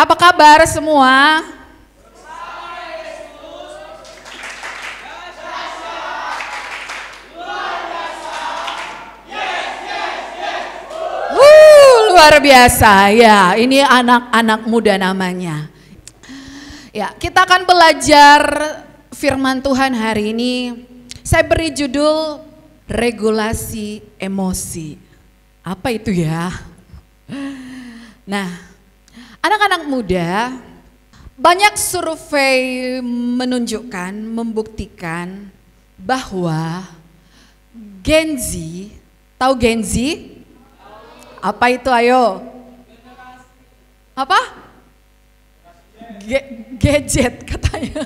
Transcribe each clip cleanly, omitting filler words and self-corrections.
Apa kabar semua? Luar biasa ya, ini anak-anak muda namanya. Ya, kita akan belajar firman Tuhan hari ini. Saya beri judul regulasi emosi. Apa itu ya? Nah, anak-anak muda, banyak survei menunjukkan, membuktikan bahwa Gen Z, tahu Gen Z? Apa itu ayo? Apa? Gadget katanya.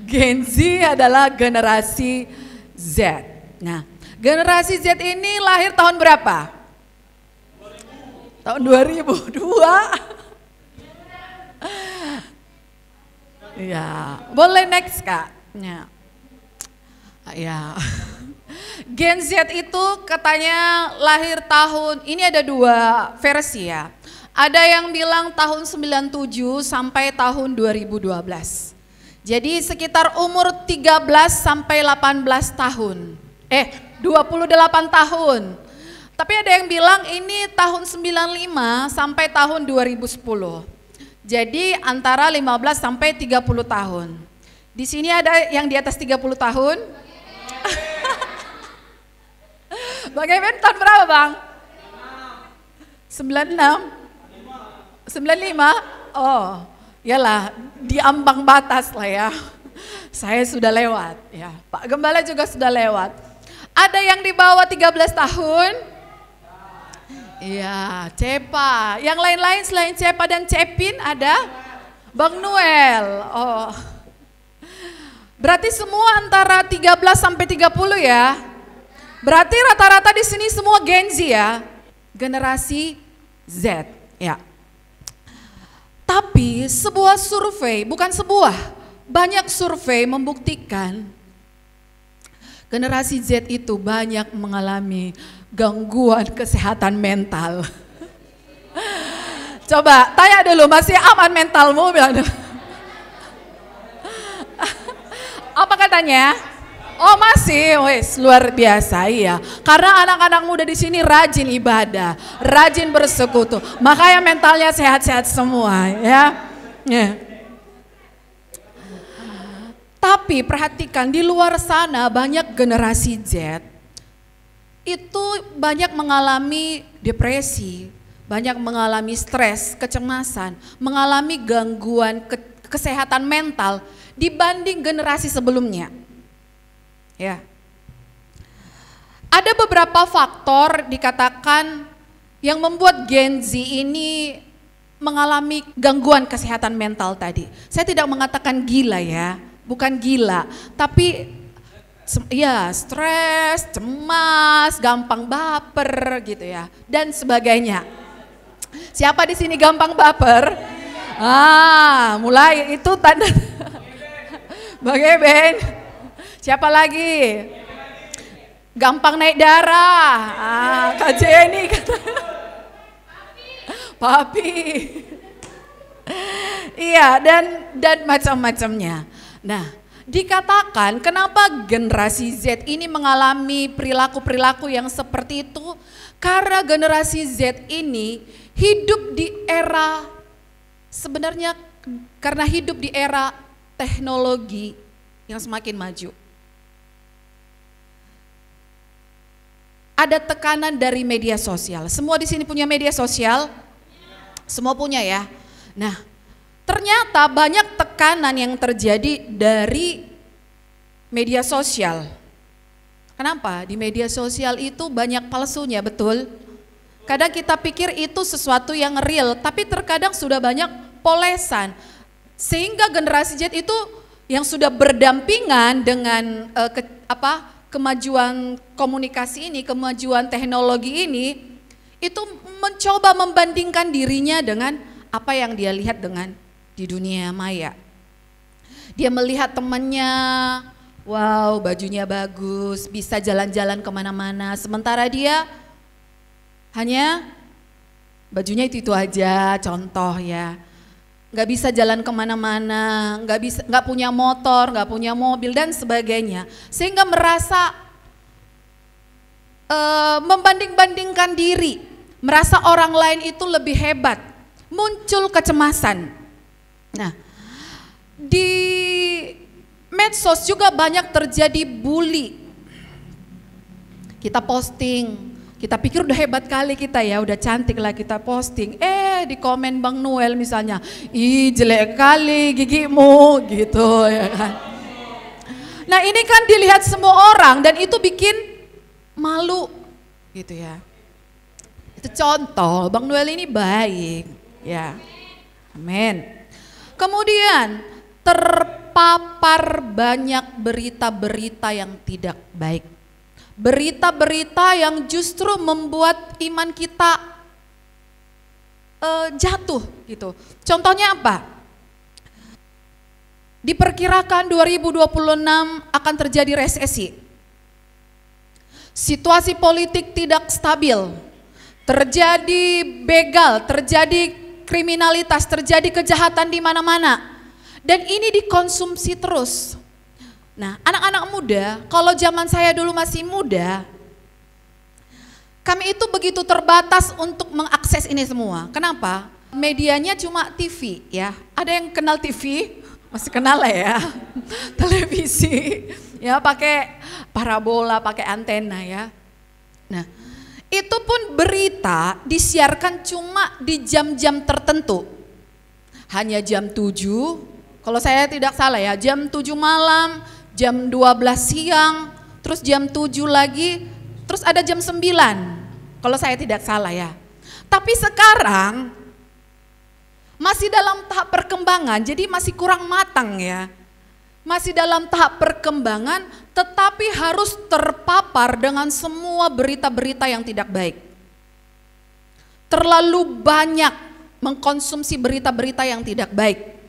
Gen Z adalah generasi Z. Nah, generasi Z ini lahir tahun berapa? Tahun 2002. Ya, boleh next Kak. Ya. Gen Z itu katanya lahir tahun, ini ada dua versi ya. Ada yang bilang tahun 97 sampai tahun 2012. Jadi sekitar umur 13 sampai 18 tahun. 28 tahun. Tapi ada yang bilang ini tahun 95 sampai tahun 2010. Jadi antara 15 sampai 30 tahun. Di sini ada yang di atas 30 tahun. Bagaimana tahun berapa Bang? 96? 95? Oh, yalah di ambang batas lah ya. Saya sudah lewat ya. Pak Gembala juga sudah lewat. Ada yang di bawah 13 tahun? Iya, Cepa. Yang lain-lain selain Cepa dan Cepin ada? Bang Noel. Oh. Berarti semua antara 13 sampai 30 ya? Berarti rata-rata di sini semua Gen Z ya, generasi Z ya. Tapi sebuah survei, bukan sebuah, banyak survei membuktikan generasi Z itu banyak mengalami gangguan kesehatan mental. Coba tanya dulu, masih aman mentalmu? Bilang dulu. Apa katanya? Oh masih, wes luar biasa ya. Karena anak-anak muda di sini rajin ibadah, rajin bersekutu, makanya mentalnya sehat-sehat semua ya. Tapi perhatikan di luar sana banyak generasi Z itu banyak mengalami depresi, banyak mengalami stres, kecemasan, mengalami gangguan kesehatan mental dibanding generasi sebelumnya. Ya. Ada beberapa faktor dikatakan yang membuat Gen Z ini mengalami gangguan kesehatan mental tadi. Saya tidak mengatakan gila ya, bukan gila, tapi ya stres, cemas, gampang baper gitu ya, dan sebagainya. Siapa di sini gampang baper? Mulai itu tanda. Bagaimana? Siapa lagi? Gampang naik darah. Kak Jenny kata. Papi. Iya, dan macam-macamnya. Nah, dikatakan kenapa generasi Z ini mengalami perilaku-perilaku yang seperti itu? Karena generasi Z ini hidup di era, sebenarnya karena hidup di era teknologi yang semakin maju. Ada tekanan dari media sosial. Semua di sini punya media sosial? Semua punya ya. Nah, ternyata banyak tekanan yang terjadi dari media sosial. Kenapa? Di media sosial itu banyak palsunya, betul? Kadang kita pikir itu sesuatu yang real, tapi terkadang sudah banyak polesan. Sehingga generasi Z itu yang sudah berdampingan dengan kemajuan komunikasi ini, kemajuan teknologi ini, itu mencoba membandingkan dirinya dengan apa yang dia lihat dengan di dunia maya. Dia melihat temannya, wow bajunya bagus, bisa jalan-jalan kemana-mana, sementara dia hanya Bajunya itu aja, contoh ya. Nggak bisa jalan kemana-mana, nggak punya motor, nggak punya mobil dan sebagainya, sehingga merasa membanding-bandingkan diri, merasa orang lain itu lebih hebat, muncul kecemasan. Nah, di medsos juga banyak terjadi bully. Kita posting, kita pikir udah hebat kali kita ya, udah cantik lah kita posting. Di komen Bang Noel misalnya, ih jelek kali gigimu gitu ya kan. Nah ini kan dilihat semua orang dan itu bikin malu gitu ya. Itu contoh, Bang Noel ini baik ya. Amin. Kemudian terpapar banyak berita-berita yang tidak baik. Berita-berita yang justru membuat iman kita jatuh gitu. Contohnya apa? Diperkirakan 2026 akan terjadi resesi. Situasi politik tidak stabil. Terjadi begal, terjadi kriminalitas, terjadi kejahatan di mana-mana. Dan ini dikonsumsi terus. Nah, anak-anak muda, kalau zaman saya dulu masih muda, kami itu begitu terbatas untuk mengakses ini semua. Kenapa? Medianya cuma TV ya. Ada yang kenal TV? Masih kenal lah ya. Televisi ya, pakai parabola, pakai antena ya. Nah, itu pun berita disiarkan cuma di jam-jam tertentu. Hanya jam 7, kalau saya tidak salah ya, jam 7 malam, jam 12 siang, terus jam 7 lagi, terus ada jam 9, kalau saya tidak salah ya. Tapi sekarang masih dalam tahap perkembangan, jadi masih kurang matang ya. Masih dalam tahap perkembangan, tetapi harus terpapar dengan semua berita-berita yang tidak baik. Terlalu banyak mengkonsumsi berita-berita yang tidak baik.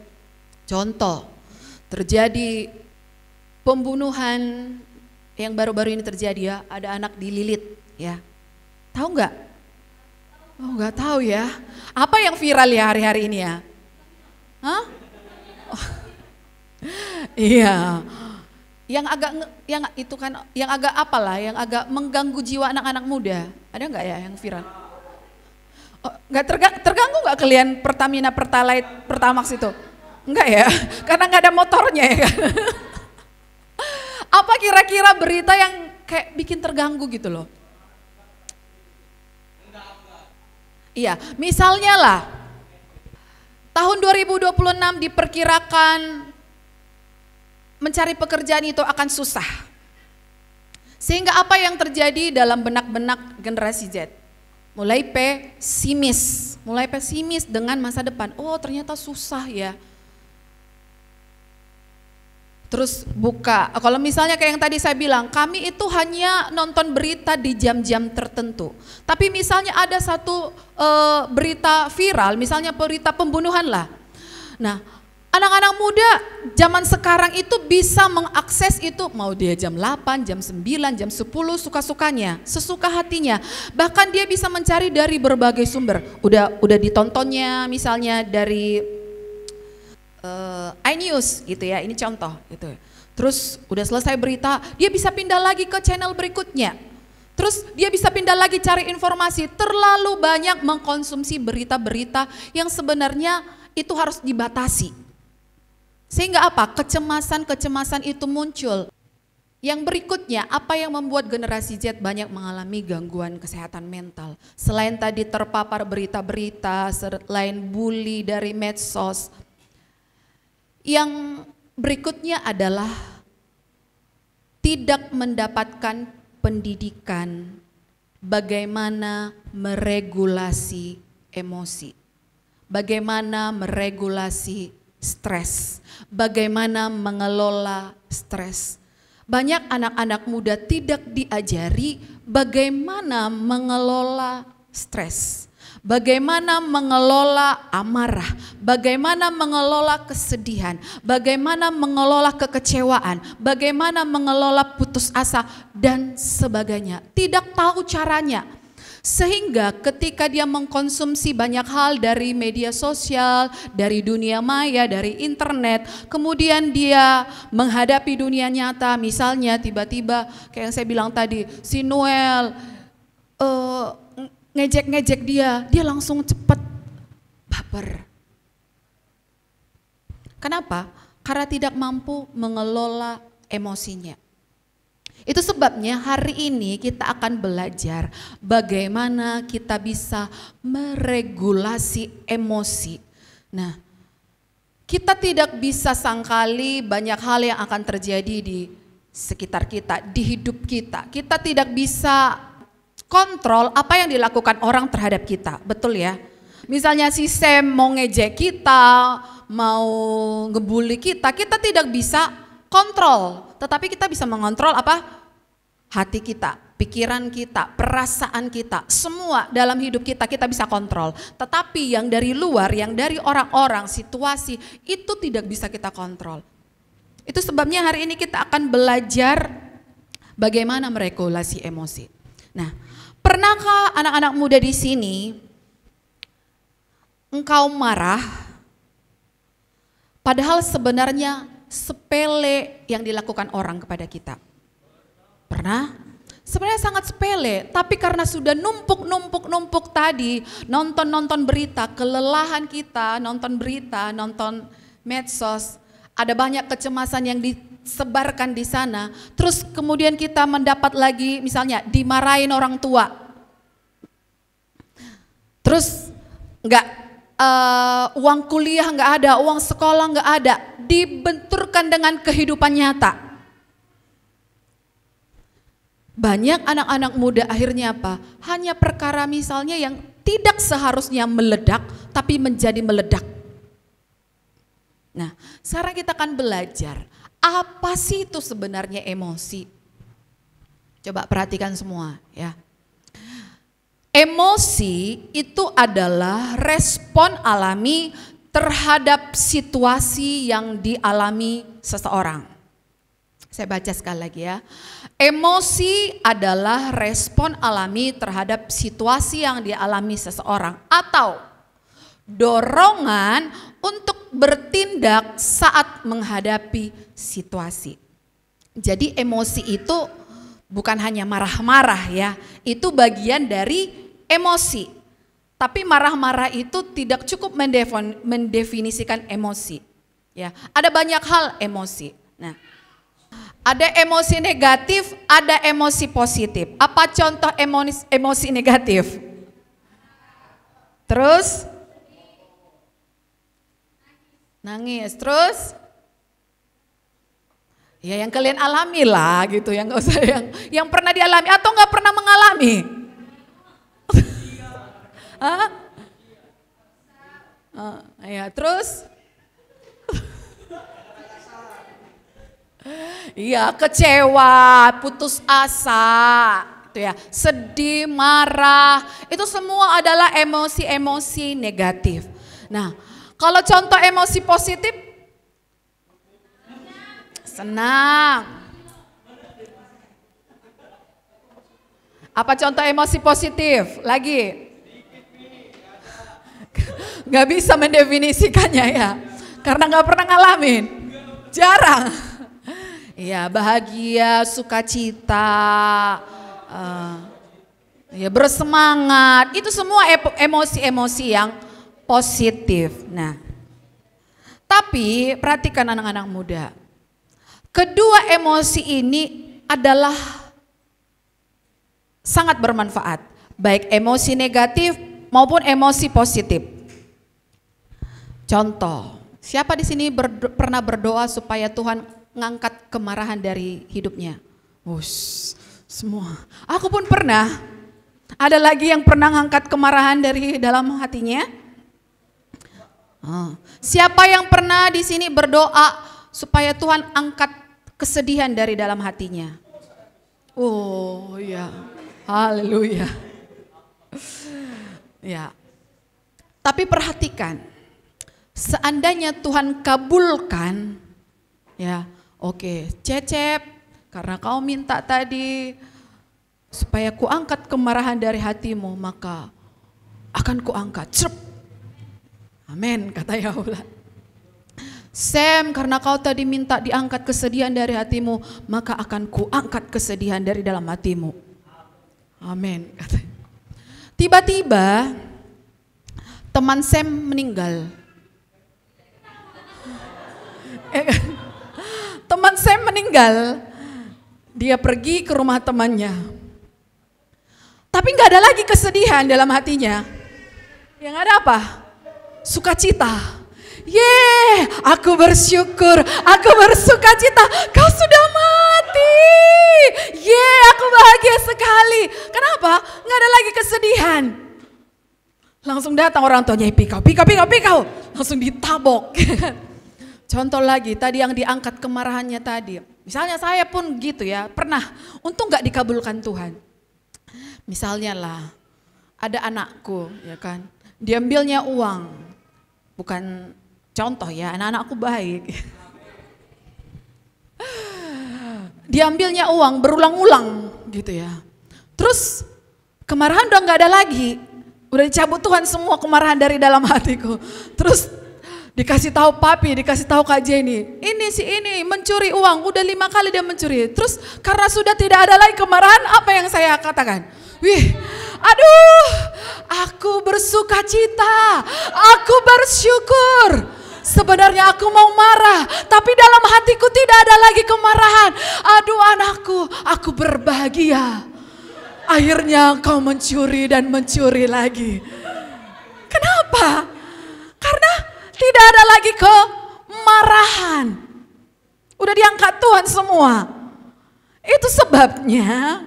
Contoh, terjadi pembunuhan yang baru-baru ini terjadi ya, ada anak dililit ya. Tahu nggak? Oh nggak tahu ya. Apa yang viral ya hari-hari ini ya? Hah? Oh. Iya. Yang agak apalah, yang agak mengganggu jiwa anak-anak muda. Ada nggak ya yang viral? Oh, nggak terganggu nggak kalian Pertamina, Pertalite, Pertamax itu? Enggak ya, karena nggak ada motornya ya kan. Apa kira-kira berita yang kayak bikin terganggu gitu loh? Iya, misalnya lah, tahun 2026 diperkirakan mencari pekerjaan itu akan susah. Sehingga apa yang terjadi dalam benak-benak generasi Z? Mulai pesimis dengan masa depan. Oh ternyata susah ya. Terus buka, kalau misalnya kayak yang tadi saya bilang, kami itu hanya nonton berita di jam-jam tertentu. Tapi misalnya ada satu berita viral, misalnya berita pembunuhan lah. Nah, anak-anak muda zaman sekarang itu bisa mengakses itu, mau dia jam 8, jam 9, jam 10, suka-sukanya, sesuka hatinya. Bahkan dia bisa mencari dari berbagai sumber. Udah ditontonnya misalnya dari iNews gitu ya, ini contoh gitu. Terus udah selesai berita, dia bisa pindah lagi ke channel berikutnya. Terus dia bisa pindah lagi cari informasi. Terlalu banyak mengkonsumsi berita-berita yang sebenarnya itu harus dibatasi. Sehingga apa? Kecemasan-kecemasan itu muncul. Yang berikutnya, apa yang membuat generasi Z banyak mengalami gangguan kesehatan mental? Selain tadi terpapar berita-berita, selain bully dari medsos, yang berikutnya adalah tidak mendapatkan pendidikan bagaimana meregulasi emosi, bagaimana meregulasi stres, bagaimana mengelola stres. Banyak anak-anak muda tidak diajari bagaimana mengelola stres. Bagaimana mengelola amarah, bagaimana mengelola kesedihan, bagaimana mengelola kekecewaan, bagaimana mengelola putus asa dan sebagainya. Tidak tahu caranya. Sehingga ketika dia mengkonsumsi banyak hal dari media sosial, dari dunia maya, dari internet, kemudian dia menghadapi dunia nyata, misalnya tiba-tiba kayak yang saya bilang tadi, si Noel ngejek-ngejek dia langsung cepat baper. Kenapa? Karena tidak mampu mengelola emosinya. Itu sebabnya hari ini kita akan belajar bagaimana kita bisa meregulasi emosi. Nah, kita tidak bisa sangkali banyak hal yang akan terjadi di sekitar kita, di hidup kita. Kita tidak bisa kontrol apa yang dilakukan orang terhadap kita, betul ya? Misalnya si Sam mau ngejek kita, mau ngebully kita tidak bisa kontrol. Tetapi kita bisa mengontrol apa? Hati kita, pikiran kita, perasaan kita, semua dalam hidup kita bisa kontrol. Tetapi yang dari luar, yang dari orang-orang, situasi, itu tidak bisa kita kontrol. Itu sebabnya hari ini kita akan belajar bagaimana meregulasi emosi. Nah, pernahkah anak-anak muda di sini engkau marah, padahal sebenarnya sepele yang dilakukan orang kepada kita? Pernah? Sebenarnya sangat sepele, tapi karena sudah numpuk tadi, nonton berita, kelelahan kita, nonton berita, nonton medsos, ada banyak kecemasan yang disebarkan di sana, terus kemudian kita mendapat lagi misalnya dimarahin orang tua, terus uang kuliah nggak ada, uang sekolah nggak ada, dibenturkan dengan kehidupan nyata. Banyak anak-anak muda akhirnya apa? Hanya perkara misalnya yang tidak seharusnya meledak, tapi menjadi meledak. Nah, sekarang kita akan belajar, apa sih itu sebenarnya emosi? Coba perhatikan semua ya. Emosi itu adalah respon alami terhadap situasi yang dialami seseorang. Saya baca sekali lagi ya. Emosi adalah respon alami terhadap situasi yang dialami seseorang atau dorongan untuk bertindak saat menghadapi situasi. Jadi emosi itu bukan hanya marah-marah ya, itu bagian dari emosi. Tapi marah-marah itu tidak cukup mendefinisikan emosi. Ya, ada banyak hal emosi. Nah, ada emosi negatif, ada emosi positif. Apa contoh emosi negatif? Terus? Nangis, terus? Ya yang kalian alami lah gitu, yang nggak usah yang pernah dialami atau nggak pernah mengalami. Ya terus? Iya, kecewa, putus asa, itu ya, sedih, marah, itu semua adalah emosi-emosi negatif. Nah, kalau contoh emosi positif, senang. Apa contoh emosi positif? Lagi, nggak bisa mendefinisikannya ya, karena nggak pernah ngalamin, jarang. Ya bahagia, sukacita, ya bersemangat, itu semua emosi-emosi yang positif. Nah, tapi perhatikan anak-anak muda, kedua emosi ini adalah sangat bermanfaat, baik emosi negatif maupun emosi positif. Contoh, siapa di sini pernah berdoa supaya Tuhan ngangkat kemarahan dari hidupnya? Semua. Aku pun pernah. Ada lagi yang pernah ngangkat kemarahan dari dalam hatinya? Siapa yang pernah di sini berdoa supaya Tuhan angkat kesedihan dari dalam hatinya? Oh ya, haleluya. Ya. Tapi perhatikan, seandainya Tuhan kabulkan, ya. Oke, Cecep, karena kau minta tadi supaya kuangkat kemarahan dari hatimu, maka akan kuangkat. Cep. Amin, kata Yahulah. Sam, karena kau tadi minta diangkat kesedihan dari hatimu, maka akan kuangkat kesedihan dari dalam hatimu. Amin. Tiba-tiba teman Sam meninggal. Teman Sam meninggal. Dia pergi ke rumah temannya. Tapi gak ada lagi kesedihan dalam hatinya. Yang ada apa? Sukacita. Yeay, aku bersyukur, aku bersuka cita, kau sudah mati. Yeay, aku bahagia sekali. Kenapa? Nggak ada lagi kesedihan. Langsung datang orang tuanya, pikau. Langsung ditabok. Contoh lagi, tadi yang diangkat kemarahannya tadi. Misalnya saya pun gitu ya, pernah, untung nggak dikabulkan Tuhan. Misalnya lah, ada anakku, ya kan, diambilnya uang, bukan contoh ya, anak-anakku baik. Diambilnya uang berulang-ulang gitu ya. Terus kemarahan udah gak ada lagi. Udah dicabut Tuhan semua kemarahan dari dalam hatiku. Terus dikasih tahu papi, dikasih tahu Kak Jenny. Ini mencuri uang, udah 5 kali dia mencuri. Terus karena sudah tidak ada lagi kemarahan, apa yang saya katakan? Wih, aduh, aku bersuka cita, aku bersyukur. Sebenarnya aku mau marah, tapi dalam hatiku tidak ada lagi kemarahan. Aduh anakku, aku berbahagia. Akhirnya kau mencuri dan mencuri lagi. Kenapa? Karena tidak ada lagi kemarahan. Udah diangkat Tuhan semua. Itu sebabnya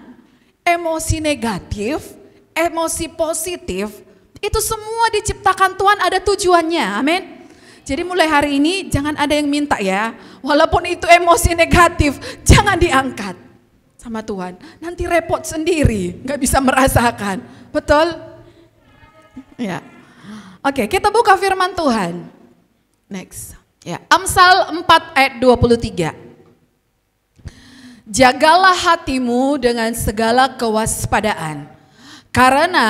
emosi negatif, emosi positif, itu semua diciptakan Tuhan ada tujuannya. Amin. Jadi mulai hari ini jangan ada yang minta ya, walaupun itu emosi negatif, jangan diangkat sama Tuhan. Nanti repot sendiri, gak bisa merasakan. Betul? Ya. Oke, kita buka firman Tuhan. Next. Ya, Amsal 4 ayat 23. Jagalah hatimu dengan segala kewaspadaan, karena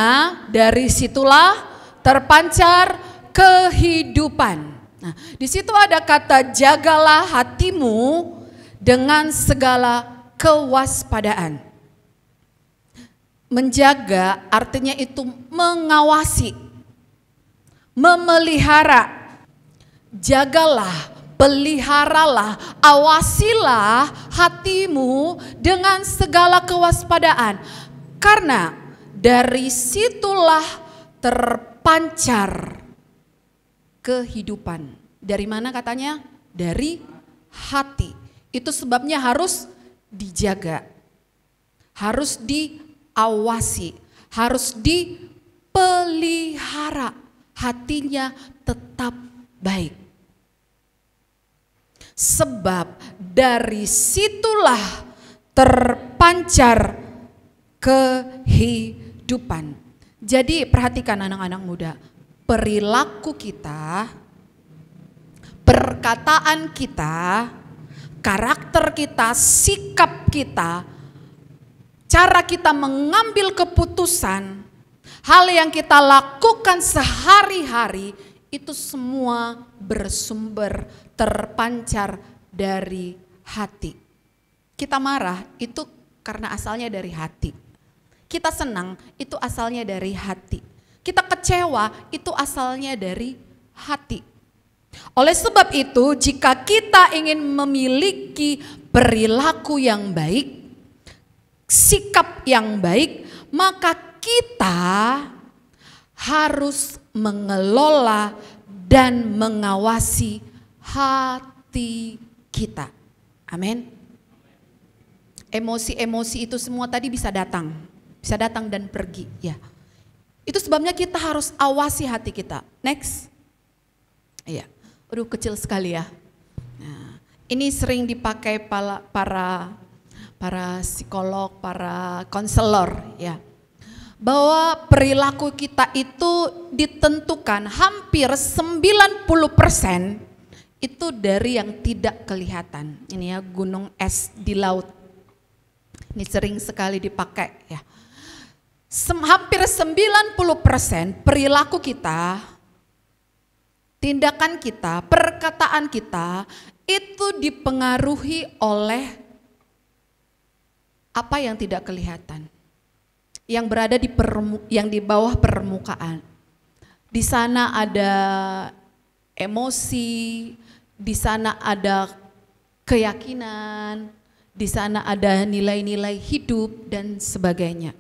dari situlah terpancar kehidupan. Nah, di situ ada kata jagalah hatimu dengan segala kewaspadaan. Menjaga artinya itu mengawasi, memelihara. Jagalah, peliharalah, awasilah hatimu dengan segala kewaspadaan. Karena dari situlah terpancar kehidupan. Dari mana katanya? Dari hati. Itu sebabnya harus dijaga, harus diawasi, harus dipelihara. Hatinya tetap baik. Sebab dari situlah terpancar kehidupan. Jadi perhatikan anak-anak muda. Perilaku kita, perkataan kita, karakter kita, sikap kita, cara kita mengambil keputusan, hal yang kita lakukan sehari-hari, itu semua bersumber terpancar dari hati. Kita marah itu karena asalnya dari hati. Kita senang itu asalnya dari hati. Kita kecewa itu asalnya dari hati. Oleh sebab itu, jika kita ingin memiliki perilaku yang baik, sikap yang baik, maka kita harus mengelola dan mengawasi hati kita. Amin. Emosi-emosi itu semua tadi bisa datang dan pergi, ya. Itu sebabnya kita harus awasi hati kita. Next. Iya. Aduh, kecil sekali ya. Nah, ini sering dipakai para psikolog, para konselor ya. Bahwa perilaku kita itu ditentukan hampir 90% itu dari yang tidak kelihatan. Ini ya, gunung es di laut. Ini sering sekali dipakai ya. Hampir 90% perilaku kita, tindakan kita, perkataan kita itu dipengaruhi oleh apa yang tidak kelihatan, yang berada yang di bawah permukaan. Di sana ada emosi, di sana ada keyakinan, di sana ada nilai-nilai hidup dan sebagainya.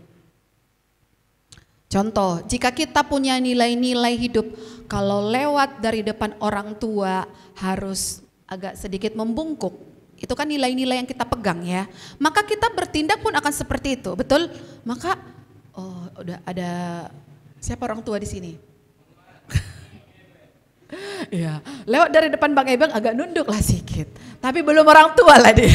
Contoh, jika kita punya nilai-nilai hidup, kalau lewat dari depan orang tua harus agak sedikit membungkuk. Itu kan nilai-nilai yang kita pegang ya. Maka kita bertindak pun akan seperti itu, betul? Maka, udah ada siapa orang tua di sini? Ya, lewat dari depan Bang Ebang agak nunduk lah sedikit. Tapi belum orang tua lah dia.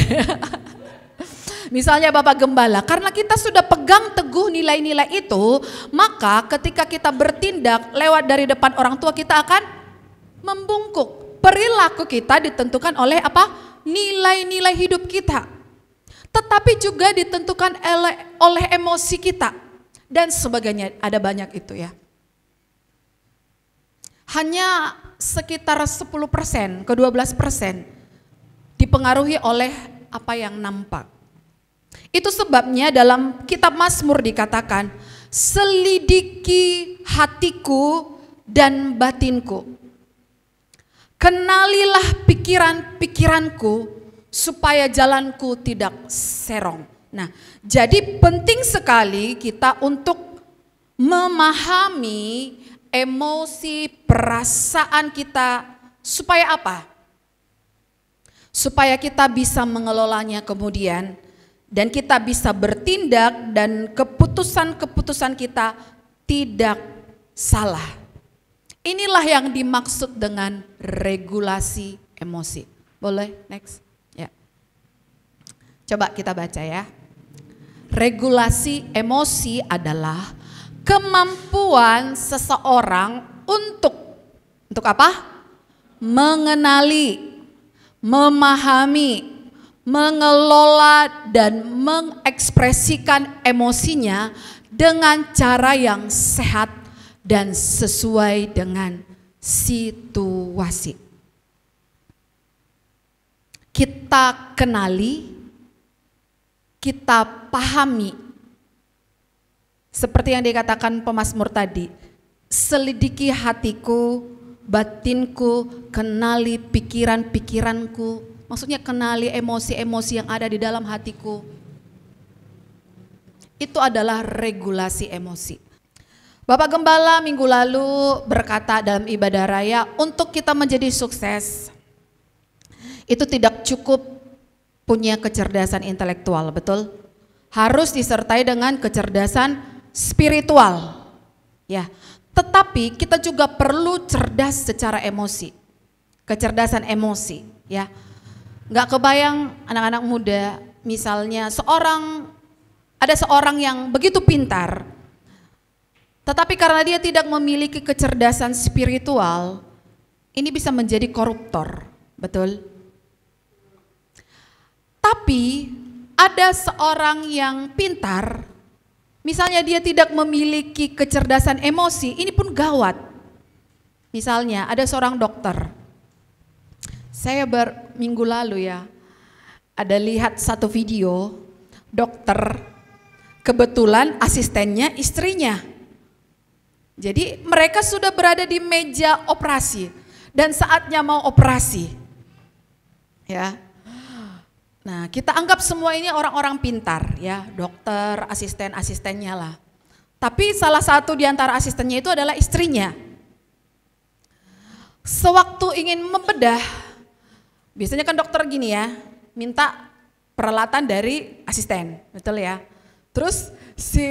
Misalnya Bapak Gembala, karena kita sudah pegang teguh nilai-nilai itu, maka ketika kita bertindak lewat dari depan orang tua kita akan membungkuk. Perilaku kita ditentukan oleh apa? Nilai-nilai hidup kita. Tetapi juga ditentukan oleh emosi kita dan sebagainya, ada banyak itu ya. Hanya sekitar 10% ke 12% dipengaruhi oleh apa yang nampak. Itu sebabnya dalam kitab Mazmur dikatakan, selidiki hatiku dan batinku. Kenalilah pikiran-pikiranku supaya jalanku tidak serong. Nah, jadi penting sekali kita untuk memahami emosi, perasaan kita supaya apa? Supaya kita bisa mengelolanya kemudian dan kita bisa bertindak dan keputusan-keputusan kita tidak salah. Inilah yang dimaksud dengan regulasi emosi. Boleh next? Ya. Coba kita baca ya. Regulasi emosi adalah kemampuan seseorang untuk apa? Mengenali, memahami, mengelola dan mengekspresikan emosinya dengan cara yang sehat dan sesuai dengan situasi. Kita kenali, kita pahami. Seperti yang dikatakan pemazmur tadi, selidiki hatiku, batinku, kenali pikiran-pikiranku. Maksudnya kenali emosi-emosi yang ada di dalam hatiku. Itu adalah regulasi emosi. Bapak Gembala minggu lalu berkata dalam ibadah raya, untuk kita menjadi sukses, itu tidak cukup punya kecerdasan intelektual, betul? Harus disertai dengan kecerdasan spiritual. Ya, tetapi kita juga perlu cerdas secara emosi. Kecerdasan emosi, ya. Nggak kebayang anak-anak muda, misalnya ada seorang yang begitu pintar, tetapi karena dia tidak memiliki kecerdasan spiritual, ini bisa menjadi koruptor, betul? Tapi ada seorang yang pintar, misalnya dia tidak memiliki kecerdasan emosi, ini pun gawat. Misalnya ada seorang dokter. Saya minggu lalu ya, ada lihat satu video dokter, kebetulan asistennya istrinya. Jadi mereka sudah berada di meja operasi dan saatnya mau operasi. Ya. Nah, kita anggap semua ini orang-orang pintar ya, dokter, asisten-asistennya lah. Tapi salah satu di antara asistennya itu adalah istrinya. Sewaktu ingin membedah, biasanya kan dokter gini ya, minta peralatan dari asisten, betul ya. Terus si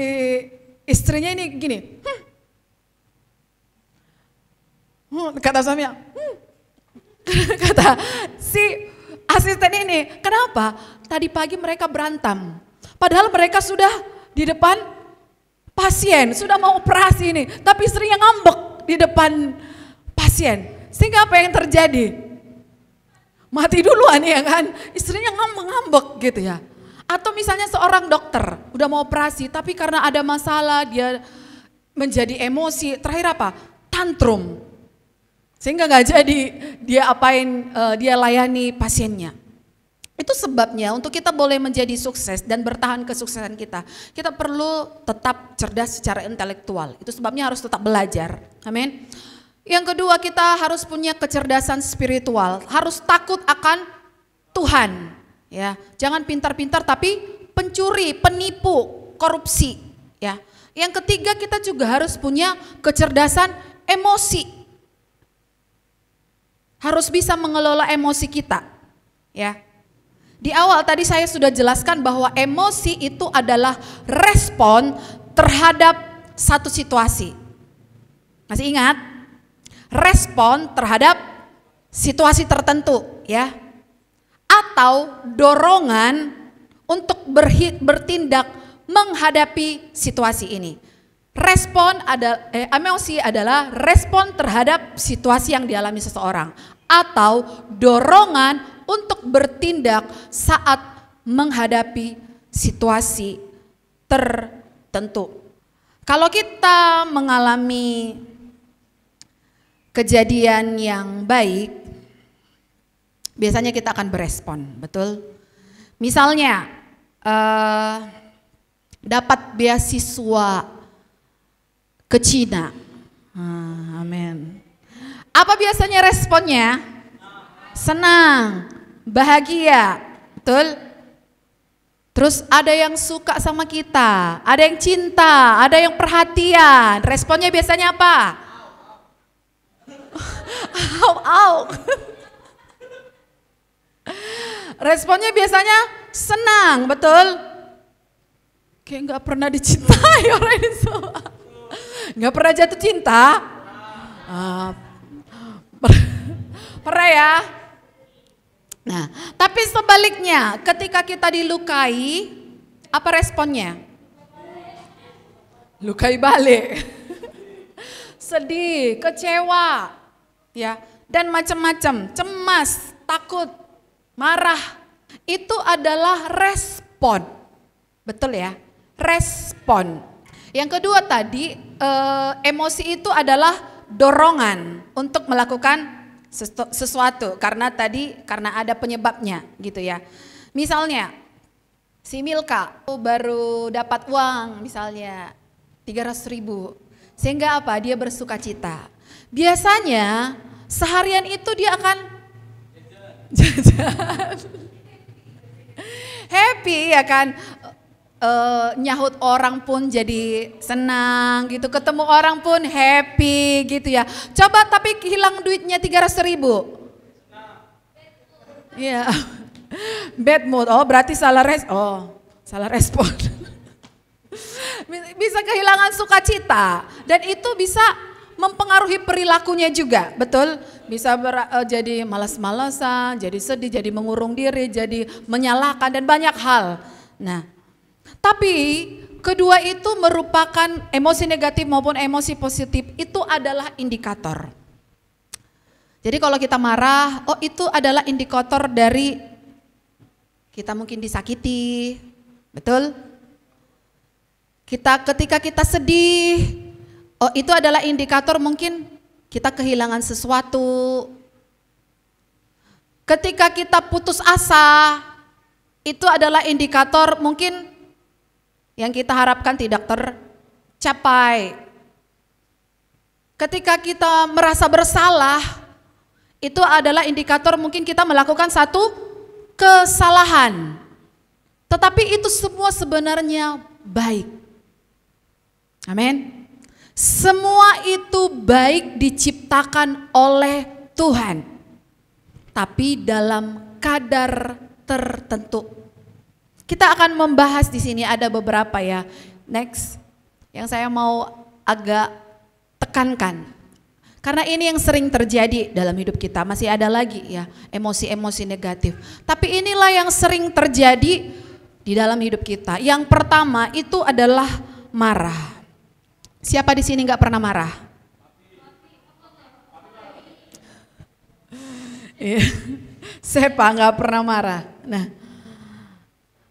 istrinya ini gini, kata suaminya, kata si asisten ini, kenapa? Tadi pagi mereka berantem, padahal mereka sudah di depan pasien, sudah mau operasi ini, tapi istrinya ngambek di depan pasien, sehingga apa yang terjadi? Mati duluan ya kan, istrinya ngambek gitu ya. Atau misalnya seorang dokter udah mau operasi tapi karena ada masalah dia menjadi emosi, terakhir apa? Tantrum. Sehingga nggak jadi dia layani pasiennya. Itu sebabnya untuk kita boleh menjadi sukses dan bertahan kesuksesan kita perlu tetap cerdas secara intelektual. Itu sebabnya harus tetap belajar. Amin. Yang kedua, kita harus punya kecerdasan spiritual, harus takut akan Tuhan. Ya, jangan pintar-pintar tapi pencuri, penipu, korupsi. Ya. Yang ketiga, kita juga harus punya kecerdasan emosi. Harus bisa mengelola emosi kita. Ya. Di awal tadi saya sudah jelaskan bahwa emosi itu adalah respon terhadap satu situasi. Masih ingat? Respon terhadap situasi tertentu, ya. Atau dorongan untuk bertindak menghadapi situasi ini. Emosi adalah respon terhadap situasi yang dialami seseorang atau dorongan untuk bertindak saat menghadapi situasi tertentu. Kalau kita mengalami kejadian yang baik, biasanya kita akan berespon, betul? Misalnya dapat beasiswa ke Cina, amin. Apa biasanya responnya? Senang, bahagia, betul? Terus ada yang suka sama kita, ada yang cinta, ada yang perhatian. Responnya biasanya apa? Au. Responnya biasanya senang, betul? Kayak nggak pernah dicintai orang ini semua. Nggak pernah jatuh cinta. Pernah ya? Nah, tapi sebaliknya, ketika kita dilukai, apa responnya? Lukai balik. Sedih, kecewa, ya, dan macam-macam, cemas, takut, marah. Itu adalah respon. Betul ya? Respon. Yang kedua tadi, emosi itu adalah dorongan untuk melakukan sesuatu karena ada penyebabnya gitu ya. Misalnya si Milka baru dapat uang misalnya 300.000 sehingga apa? Dia bersuka cita. Biasanya seharian itu dia akan jajan. Happy ya kan, nyahut orang pun jadi senang gitu, ketemu orang pun happy gitu ya. Coba tapi hilang duitnya 300.000. Iya. Bad mood. Oh, berarti salah respon. Bisa kehilangan sukacita dan itu bisa mempengaruhi perilakunya juga, betul? Bisa jadi malas-malasan, jadi sedih, jadi mengurung diri, jadi menyalahkan dan banyak hal. Nah, tapi kedua itu merupakan emosi negatif maupun emosi positif itu adalah indikator. Jadi kalau kita marah, itu adalah indikator dari kita mungkin disakiti, betul? Ketika kita sedih, itu adalah indikator mungkin kita kehilangan sesuatu. Ketika kita putus asa, itu adalah indikator mungkin yang kita harapkan tidak tercapai. Ketika kita merasa bersalah, itu adalah indikator mungkin kita melakukan satu kesalahan. Tetapi itu semua sebenarnya baik. Amin. Semua itu baik diciptakan oleh Tuhan. Tapi dalam kadar tertentu. Kita akan membahas di sini ada beberapa ya. Next, yang saya mau agak tekankan. Karena ini yang sering terjadi dalam hidup kita. Masih ada lagi ya emosi-emosi negatif. Tapi inilah yang sering terjadi di dalam hidup kita. Yang pertama itu adalah marah. Siapa di sini nggak pernah marah? Siapa nggak pernah marah? Nah,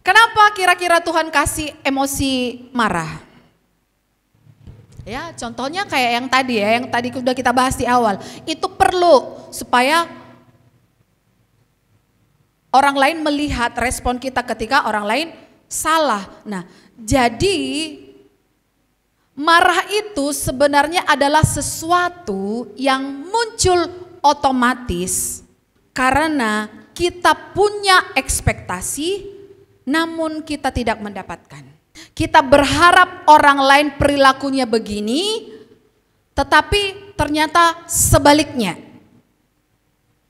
Kenapa kira-kira Tuhan kasih emosi marah? Ya, contohnya kayak yang tadi udah kita bahas di awal. Itu perlu supaya orang lain melihat respon kita ketika orang lain salah. Nah, jadi marah itu sebenarnya adalah sesuatu yang muncul otomatis karena kita punya ekspektasi namun kita tidak mendapatkan. Kita berharap orang lain perilakunya begini, tetapi ternyata sebaliknya.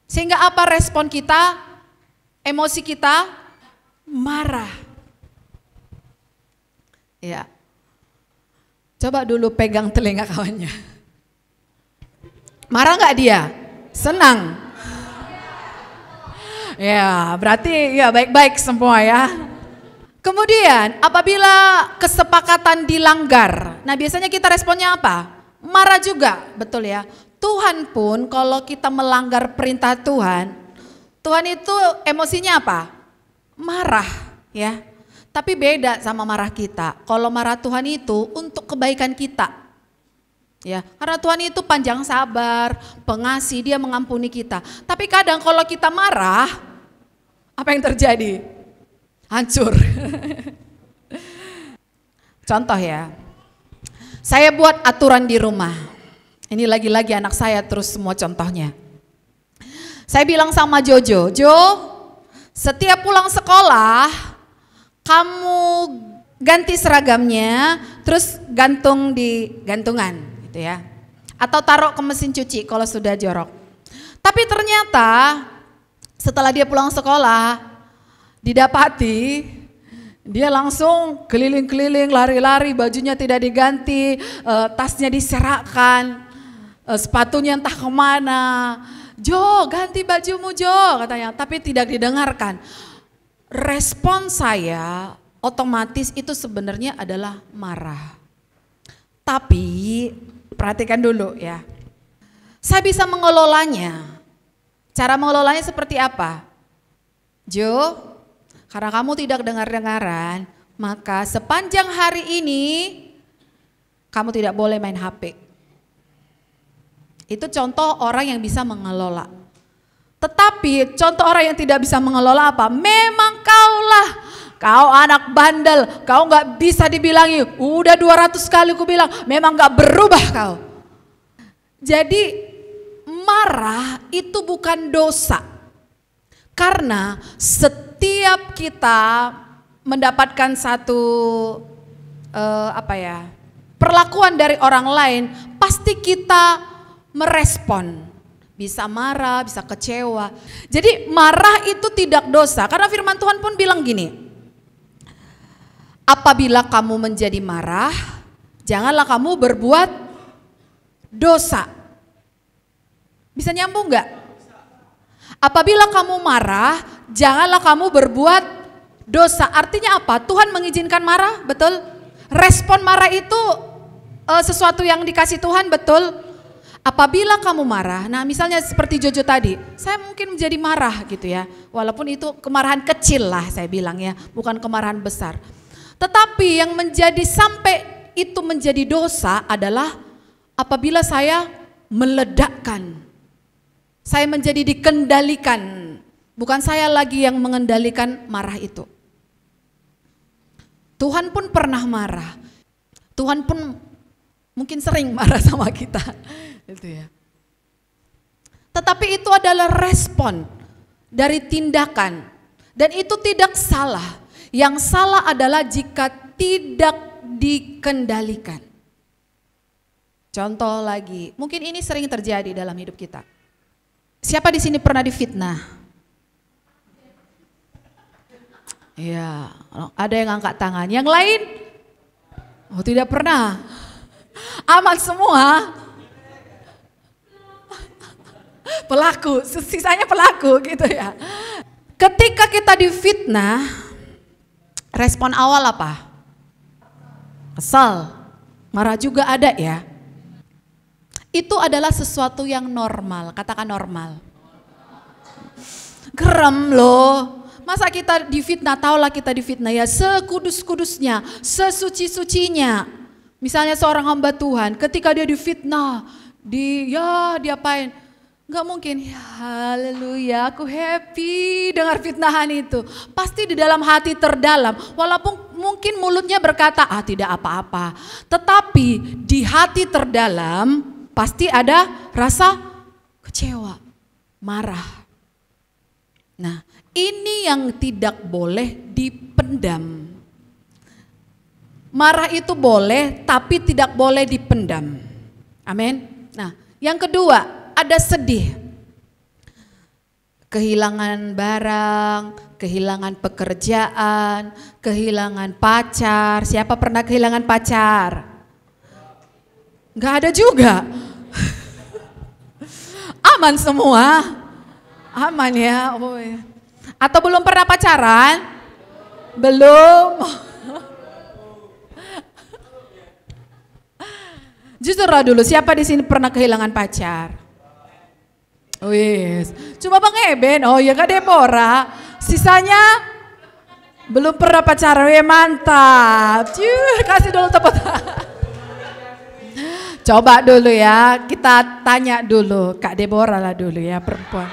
Sehingga apa respon kita? Emosi kita marah. Ya. Coba dulu pegang telinga kawannya. Marah nggak dia? Senang. Ya, berarti ya baik-baik semua ya. Kemudian apabila kesepakatan dilanggar, nah biasanya kita responnya apa? Marah juga, betul ya. Tuhan pun kalau kita melanggar perintah Tuhan, Tuhan itu emosinya apa? Marah ya. Tapi beda sama marah kita. Kalau marah Tuhan itu untuk kebaikan kita. Ya, karena Tuhan itu panjang sabar, pengasih, Dia mengampuni kita. Tapi kadang kalau kita marah, apa yang terjadi? Hancur. Contoh ya, saya buat aturan di rumah. Ini lagi-lagi anak saya terus semua contohnya. Saya bilang sama Jojo, Jo, setiap pulang sekolah kamu ganti seragamnya, terus gantung di gantungan, gitu ya. Atau taruh ke mesin cuci kalau sudah jorok. Tapi ternyata setelah dia pulang sekolah, didapati dia langsung keliling-keliling, lari-lari, bajunya tidak diganti, tasnya diserakkan, sepatunya entah kemana. Jo, ganti bajumu Jo, katanya, tapi tidak didengarkan. Respon saya otomatis itu sebenarnya adalah marah. Tapi perhatikan dulu ya, saya bisa mengelolanya. Cara mengelolanya seperti apa? Jo, karena kamu tidak dengar-dengaran, maka sepanjang hari ini kamu tidak boleh main HP. Itu contoh orang yang bisa mengelola. Tetapi contoh orang yang tidak bisa mengelola apa? Memang kau anak bandel, kau gak bisa dibilangi, udah 200 kali aku bilang, memang gak berubah kau. Jadi marah itu bukan dosa. Karena setiap kita mendapatkan satu perlakuan dari orang lain, pasti kita merespon. Bisa marah, bisa kecewa. Jadi marah itu tidak dosa. Karena firman Tuhan pun bilang gini, apabila kamu menjadi marah, janganlah kamu berbuat dosa. Bisa nyambung gak? Apabila kamu marah, janganlah kamu berbuat dosa. Artinya apa? Tuhan mengizinkan marah, betul? Respon marah itu sesuatu yang dikasih Tuhan, betul? Apabila kamu marah, nah misalnya seperti Jojo tadi, saya mungkin menjadi marah gitu ya. Walaupun itu kemarahan kecil lah saya bilang ya, bukan kemarahan besar. Tetapi yang menjadi sampai itu menjadi dosa adalah apabila saya meledakkan. Saya menjadi dikendalikan, bukan saya lagi yang mengendalikan marah itu. Tuhan pun pernah marah, Tuhan pun mungkin sering marah sama kita, gitu ya. Tetapi itu adalah respon dari tindakan, dan itu tidak salah. Yang salah adalah jika tidak dikendalikan. Contoh lagi, mungkin ini sering terjadi dalam hidup kita. Siapa di sini pernah difitnah? Ya, ada yang angkat tangan. Yang lain? Oh, tidak pernah. Aman semua. Pelaku, sisanya pelaku gitu ya. Ketika kita difitnah, respon awal apa? Kesal, marah juga ada ya. Itu adalah sesuatu yang normal, katakan normal. Gerem loh, Masa kita difitnah, taulah kita difitnah ya sekudus-kudusnya, sesuci-sucinya. Misalnya seorang hamba Tuhan, ketika dia difitnah, diapain? Enggak mungkin, ya haleluya, aku happy dengar fitnahan itu. Pasti di dalam hati terdalam, walaupun mungkin mulutnya berkata, tidak apa-apa. Tetapi di hati terdalam pasti ada rasa kecewa, marah. Nah, ini yang tidak boleh dipendam. Marah itu boleh, tapi tidak boleh dipendam. Amin. Nah, yang kedua, ada sedih. Kehilangan barang, kehilangan pekerjaan, kehilangan pacar. Siapa pernah kehilangan pacar? Enggak ada juga. Aman semua. Aman ya. Oh ya. Atau belum pernah pacaran? Belum. Justru dulu, siapa di sini pernah kehilangan pacar? Wis, cuma Bang Eben, oh ya Kak Deborah, sisanya belum pernah pacaran, mantap. Kasih dulu tepuk tangan. Coba dulu ya, kita tanya dulu, Kak Deborah lah dulu ya perempuan.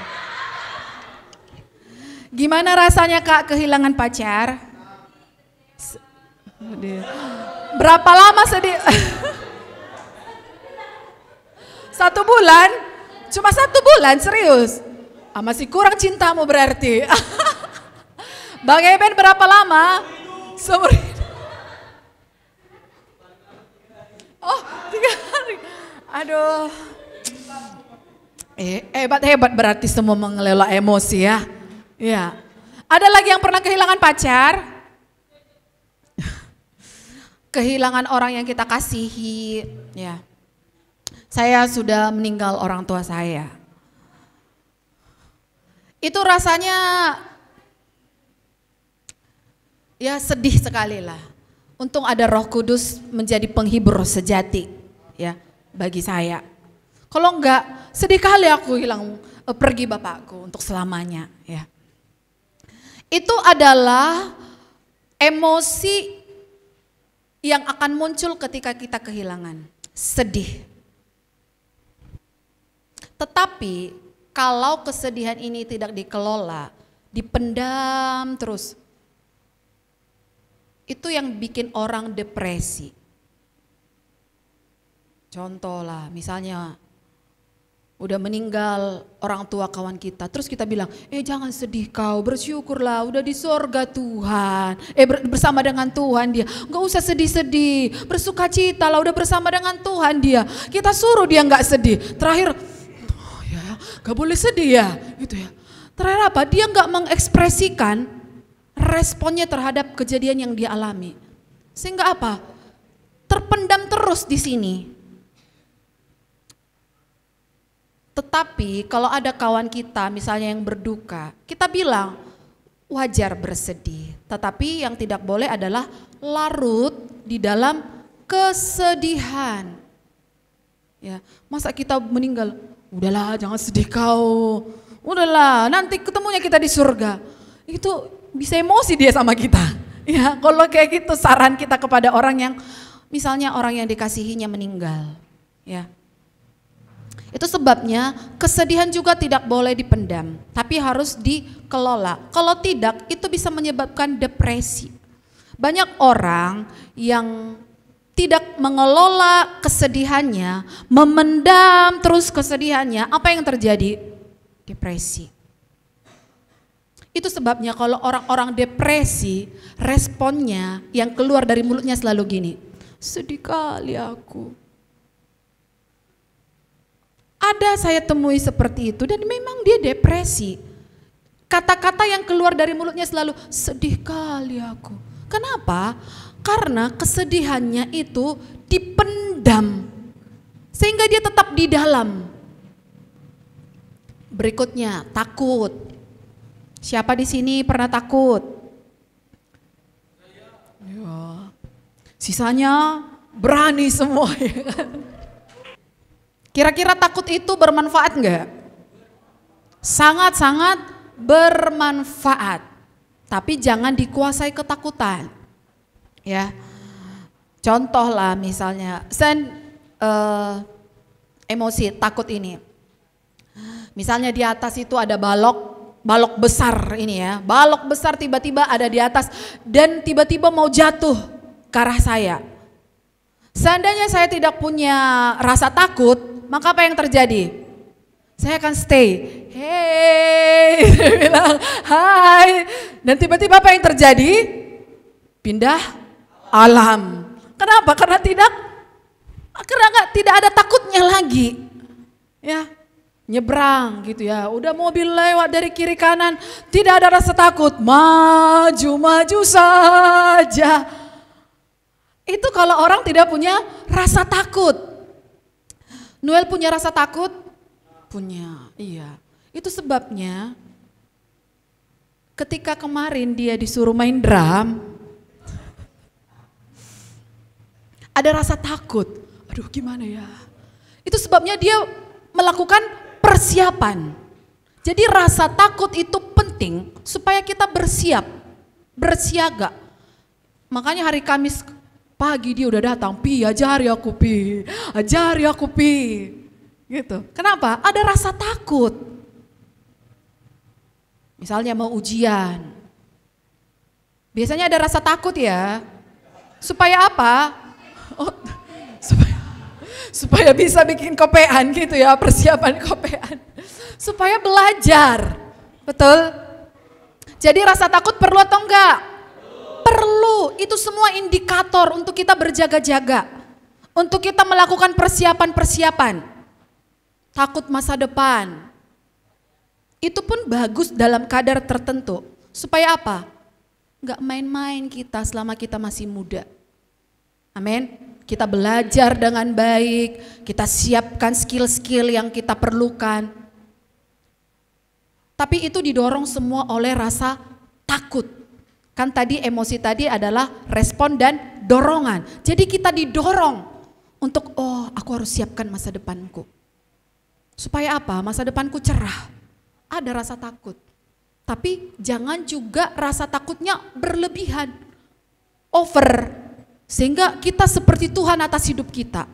Gimana rasanya Kak kehilangan pacar? Berapa lama sedih? 1 bulan? Cuma 1 bulan, serius? Masih kurang cintamu berarti. Bang Eben berapa lama? Seumur hidup. Oh, 3 hari. Aduh. Hebat berarti semua mengelola emosi ya. Ya. Ada lagi yang pernah kehilangan pacar? Kehilangan orang yang kita kasihi, ya. Saya sudah meninggal orang tua saya. Itu rasanya ya sedih sekali lah. Untung ada Roh Kudus menjadi penghibur sejati ya bagi saya. Kalau enggak, sedih kali aku pergi bapakku untuk selamanya ya. Itu adalah emosi yang akan muncul ketika kita kehilangan, sedih. Tetapi kalau kesedihan ini tidak dikelola, dipendam terus, itu yang bikin orang depresi. Contoh lah, misalnya udah meninggal orang tua kawan kita, terus kita bilang, jangan sedih kau, bersyukurlah udah di sorga Tuhan, bersama dengan Tuhan dia, nggak usah sedih-sedih, bersukacita lah udah bersama dengan Tuhan dia. Kita suruh dia nggak sedih, terakhir, gak boleh sedih ya, gitu ya. Terakhir apa? Dia gak mengekspresikan responnya terhadap kejadian yang dia alami. Sehingga apa? Terpendam terus di sini. Tetapi kalau ada kawan kita misalnya yang berduka, kita bilang wajar bersedih. Tetapi yang tidak boleh adalah larut di dalam kesedihan. Ya, masa kita meninggal? Udahlah jangan sedih kau, udahlah nanti ketemunya kita di surga. Itu bisa emosi dia sama kita. Ya, kalau kayak gitu saran kita kepada orang yang misalnya orang yang dikasihinya meninggal. Ya, itu sebabnya kesedihan juga tidak boleh dipendam, tapi harus dikelola. Kalau tidak itu bisa menyebabkan depresi. Banyak orang yang tidak mengelola kesedihannya, memendam terus kesedihannya, apa yang terjadi? Depresi. Itu sebabnya kalau orang-orang depresi, responnya yang keluar dari mulutnya selalu gini, sedih kali aku. Ada saya temui seperti itu dan memang dia depresi. Kata-kata yang keluar dari mulutnya selalu, sedih kali aku. Kenapa? Karena kesedihannya itu dipendam sehingga dia tetap di dalam. Berikutnya, takut. Siapa di sini pernah takut? Ya. Sisanya berani semua ya kan? Kira-kira takut itu bermanfaat enggak? Sangat-sangat bermanfaat. tapi jangan dikuasai ketakutan. Ya, contoh lah misalnya, emosi takut ini. Misalnya di atas itu ada balok besar ini ya, balok besar tiba-tiba ada di atas dan tiba-tiba mau jatuh ke arah saya. Seandainya saya tidak punya rasa takut, maka apa yang terjadi? Saya akan stay, hey, bilang hai, dan tiba-tiba apa yang terjadi? Pindah alam. Kenapa? Karena tidak ada takutnya lagi, ya. Nyebrang gitu ya, udah mobil lewat dari kiri kanan, tidak ada rasa takut, maju saja. Itu kalau orang tidak punya rasa takut. Noel punya rasa takut? Punya, iya. Itu sebabnya ketika kemarin dia disuruh main drum, ada rasa takut. Aduh gimana ya? Itu sebabnya dia melakukan persiapan. Jadi rasa takut itu penting supaya kita bersiap, bersiaga. Makanya hari Kamis pagi dia udah datang, ajari aku pi, gitu. Kenapa? Ada rasa takut. Misalnya mau ujian, biasanya ada rasa takut ya. Supaya apa? Supaya bisa bikin kopean gitu ya, persiapan kopean. Supaya belajar, betul? Jadi rasa takut perlu atau enggak? Perlu, itu semua indikator untuk kita berjaga-jaga. Untuk kita melakukan persiapan-persiapan. Takut masa depan. Itu pun bagus dalam kadar tertentu. Supaya apa? Enggak main-main kita selama kita masih muda. Amin. Kita belajar dengan baik, kita siapkan skill-skill yang kita perlukan. Tapi itu didorong semua oleh rasa takut. Kan tadi emosi tadi adalah respon dan dorongan. Jadi kita didorong untuk aku harus siapkan masa depanku. Supaya apa? Masa depanku cerah. Ada rasa takut. Tapi jangan juga rasa takutnya berlebihan. Over. Sehingga kita seperti Tuhan atas hidup kita.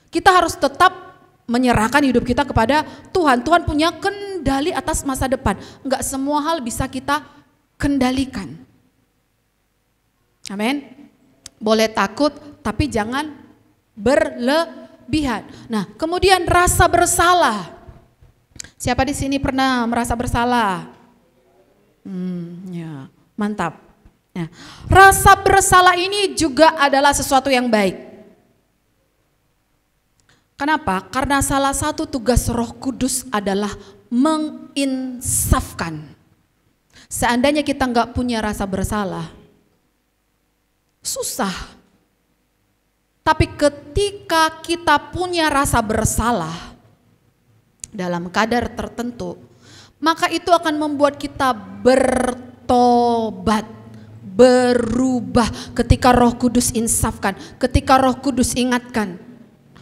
Kita harus tetap menyerahkan hidup kita kepada Tuhan. Tuhan punya kendali atas masa depan. Enggak semua hal bisa kita kendalikan. Amin. Boleh takut tapi jangan berlebihan. Nah, kemudian rasa bersalah. Siapa di sini pernah merasa bersalah? Ya, mantap. Nah, rasa bersalah ini juga adalah sesuatu yang baik. Kenapa? Karena salah satu tugas Roh Kudus adalah menginsafkan. Seandainya kita nggak punya rasa bersalah, susah. Tapi ketika kita punya rasa bersalah dalam kadar tertentu, maka itu akan membuat kita bertobat, berubah ketika Roh Kudus insafkan, ketika Roh Kudus ingatkan.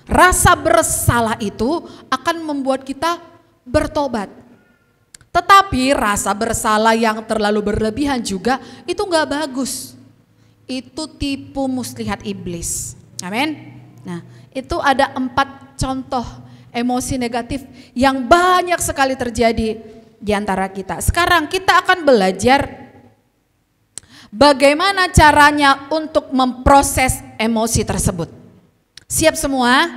Rasa bersalah itu akan membuat kita bertobat. Tetapi rasa bersalah yang terlalu berlebihan juga itu nggak bagus. Itu tipu muslihat iblis. Amin. Nah, itu ada 4 contoh emosi negatif yang banyak sekali terjadi di antara kita. Sekarang kita akan belajar bagaimana caranya untuk memproses emosi tersebut. Siap semua?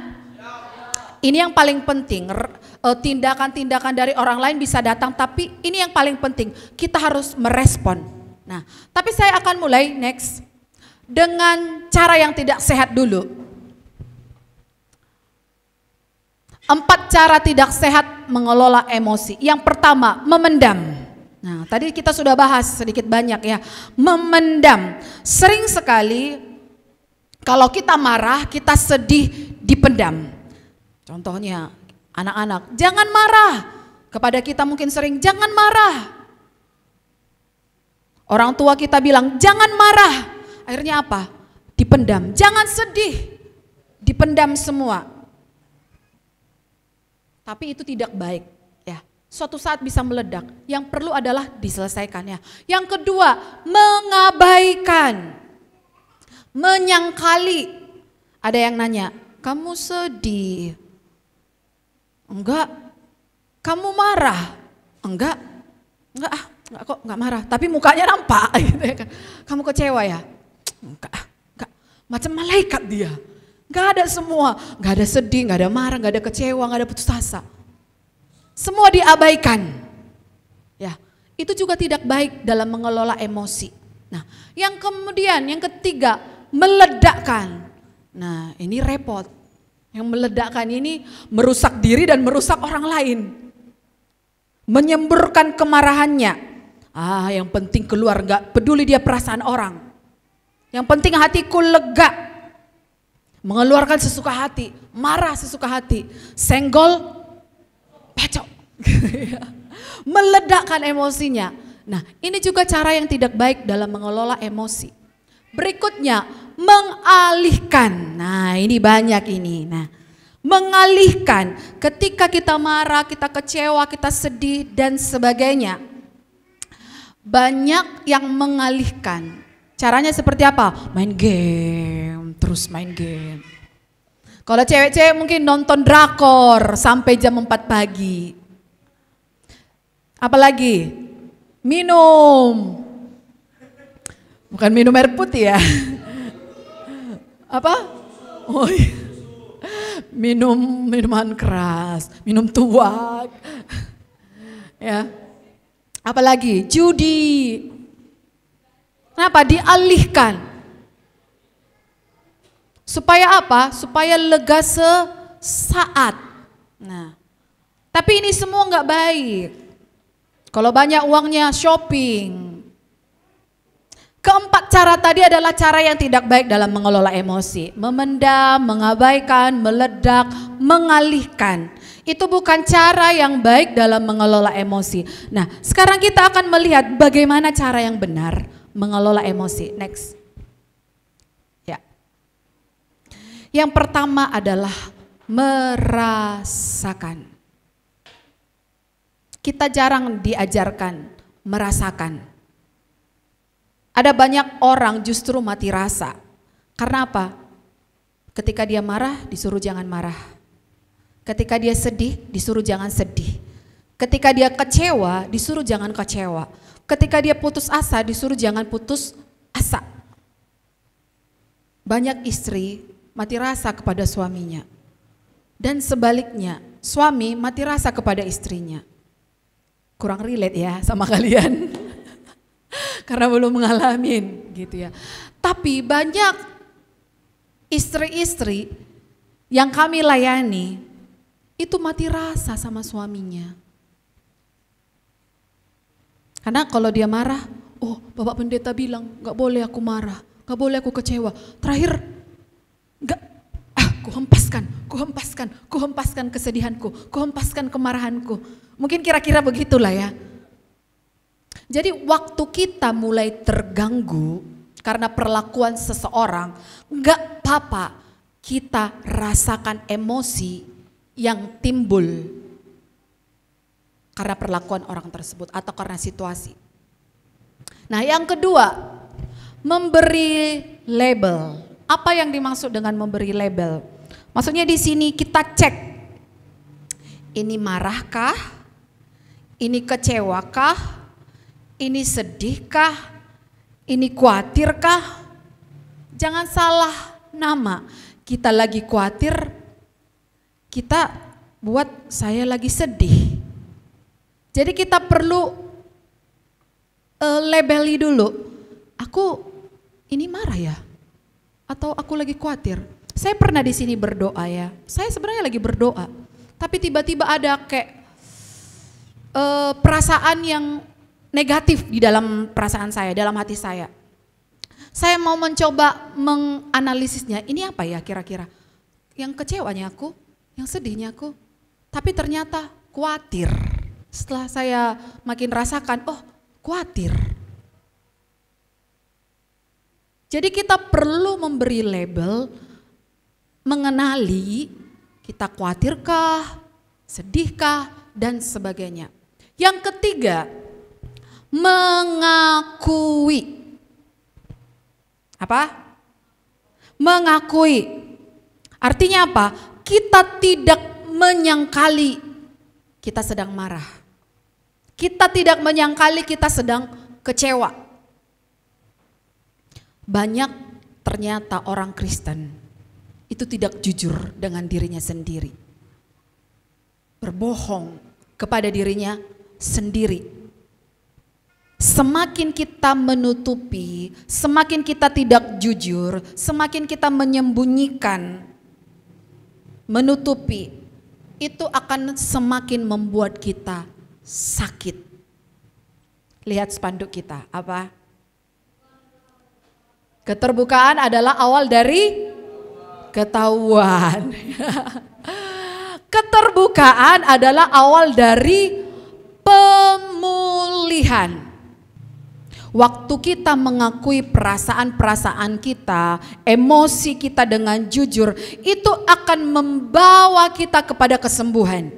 Ini yang paling penting. Tindakan-tindakan dari orang lain bisa datang, tapi ini yang paling penting. Kita harus merespon. Nah, tapi saya akan mulai next dengan cara yang tidak sehat dulu. 4 cara tidak sehat mengelola emosi. Yang pertama, memendam. Nah, tadi kita sudah bahas sedikit banyak ya. Memendam. Sering sekali kalau kita marah, kita sedih, dipendam. Contohnya anak-anak, jangan marah. Kepada kita mungkin sering, jangan marah. Orang tua kita bilang, jangan marah. Akhirnya apa? Dipendam. Jangan sedih. Dipendam semua. Tapi itu tidak baik ya. suatu saat bisa meledak. Yang perlu adalah diselesaikannya. Yang kedua, mengabaikan, menyangkali. Ada yang nanya, kamu sedih? Enggak. Kamu marah? Enggak. Enggak kok, enggak marah. Tapi mukanya nampak gitu ya kan. Kamu kecewa ya? Enggak. Macam malaikat dia. Enggak ada semua, enggak ada sedih, enggak ada marah, enggak ada kecewa, enggak ada putus asa. Semua diabaikan. Ya, itu juga tidak baik dalam mengelola emosi. Nah, yang kemudian yang ketiga, meledakkan. Nah, ini repot. Yang meledakkan ini merusak diri dan merusak orang lain. Menyemburkan kemarahannya. Yang penting keluar, enggak peduli dia perasaan orang. Yang penting hatiku lega. Mengeluarkan sesuka hati, marah sesuka hati, senggol, pacok. Meledakkan emosinya. Nah, ini juga cara yang tidak baik dalam mengelola emosi. Berikutnya, mengalihkan. Nah, ini banyak ini. Nah, mengalihkan ketika kita marah, kita kecewa, kita sedih dan sebagainya. Banyak yang mengalihkan. Caranya seperti apa? Main game, terus main game. Kalau cewek-cewek mungkin nonton drakor sampai jam 4 pagi. Apalagi? Minum. Bukan minum air putih ya. Apa? Oh iya. Minum minuman keras, minum tuak. Ya. Apalagi? Judi. Kenapa? Dialihkan. Supaya apa? Supaya lega sesaat. Nah, tapi ini semua nggak baik. Kalau banyak uangnya shopping. Keempat cara tadi adalah cara yang tidak baik dalam mengelola emosi. Memendam, mengabaikan, meledak, mengalihkan. Itu bukan cara yang baik dalam mengelola emosi. Nah, sekarang kita akan melihat bagaimana cara yang benar mengelola emosi. Next. Ya. Yang pertama adalah merasakan. Kita jarang diajarkan merasakan. Ada banyak orang justru mati rasa. Karena apa? Ketika dia marah, disuruh jangan marah. Ketika dia sedih, disuruh jangan sedih. Ketika dia kecewa, disuruh jangan kecewa. Ketika dia putus asa, disuruh jangan putus asa. Banyak istri mati rasa kepada suaminya. Dan sebaliknya, suami mati rasa kepada istrinya. Kurang relate ya sama kalian. Karena belum ngalamin gitu ya. Tapi banyak istri-istri yang kami layani itu mati rasa sama suaminya. Karena kalau dia marah, oh Bapak Pendeta bilang gak boleh aku marah, gak boleh aku kecewa. Terakhir, ku hempaskan kesedihanku, ku hempaskan kemarahanku. Mungkin kira-kira begitulah ya. Jadi waktu kita mulai terganggu karena perlakuan seseorang, gak apa-apa kita rasakan emosi yang timbul karena perlakuan orang tersebut atau karena situasi. Nah, yang kedua, memberi label. Apa yang dimaksud dengan memberi label? Maksudnya di sini kita cek. Ini marahkah? Ini kecewakah? Ini sedihkah? Ini khawatirkah? Jangan salah nama. Kita lagi khawatir, kita buat saya lagi sedih. Jadi kita perlu labeli dulu. Aku ini marah ya? Atau aku lagi khawatir? Saya pernah di sini berdoa ya. Saya sebenarnya lagi berdoa. Tapi tiba-tiba ada kayak perasaan yang negatif di dalam perasaan saya, dalam hati saya. Saya mau mencoba menganalisisnya. Ini apa ya kira-kira? Yang kecewanya aku, yang sedihnya aku. Tapi ternyata khawatir. Setelah saya makin rasakan, oh khawatir. Jadi kita perlu memberi label, mengenali kita khawatirkah, sedihkah, dan sebagainya. Yang ketiga, mengakui. Apa? Mengakui. Artinya apa? Kita tidak menyangkali kita sedang marah. Kita tidak menyangkali kita sedang kecewa. Banyak ternyata orang Kristen itu tidak jujur dengan dirinya sendiri. Berbohong kepada dirinya sendiri. Semakin kita menutupi, semakin kita tidak jujur, semakin kita menyembunyikan, menutupi, itu akan semakin membuat kita sakit. Lihat spanduk kita, apa? Keterbukaan adalah awal dari ketahuan. Keterbukaan adalah awal dari pemulihan. Waktu kita mengakui perasaan-perasaan kita, emosi kita dengan jujur, itu akan membawa kita kepada kesembuhan.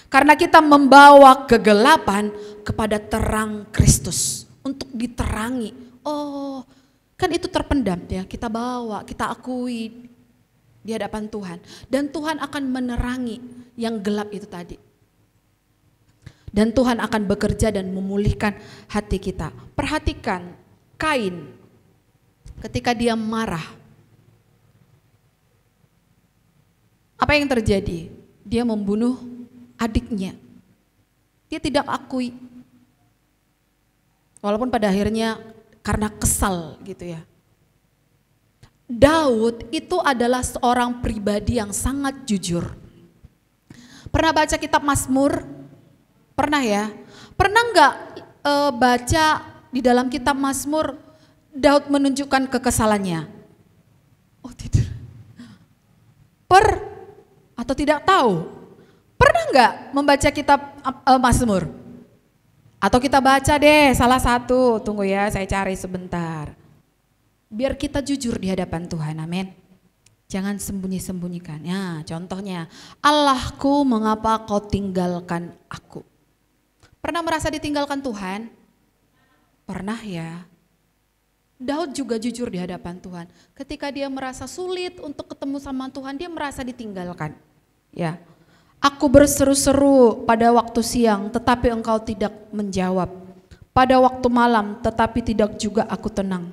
Karena kita membawa kegelapan kepada terang Kristus untuk diterangi. Oh, kan itu terpendam ya, kita bawa, kita akui di hadapan Tuhan, dan Tuhan akan menerangi yang gelap itu tadi. Dan Tuhan akan bekerja dan memulihkan hati kita. Perhatikan Kain ketika dia marah. Apa yang terjadi? Dia membunuh adiknya. Dia tidak akui. Walaupun pada akhirnya karena kesal gitu ya. Daud itu adalah seorang pribadi yang sangat jujur. Pernah baca kitab Mazmur? Pernah ya? Pernah enggak baca di dalam kitab Mazmur Daud menunjukkan kekesalannya? Oh tidak. Atau tidak tahu? Pernah enggak membaca kitab Mazmur? Atau kita baca deh salah satu, tunggu ya saya cari sebentar. Biar kita jujur di hadapan Tuhan, amin. Jangan sembunyi-sembunyikan. Ya, contohnya, Allahku mengapa kau tinggalkan aku? Pernah merasa ditinggalkan Tuhan? Pernah ya. Daud juga jujur di hadapan Tuhan. Ketika dia merasa sulit untuk ketemu sama Tuhan, dia merasa ditinggalkan. Ya, aku berseru-seru pada waktu siang, tetapi engkau tidak menjawab. Pada waktu malam, tetapi tidak juga aku tenang.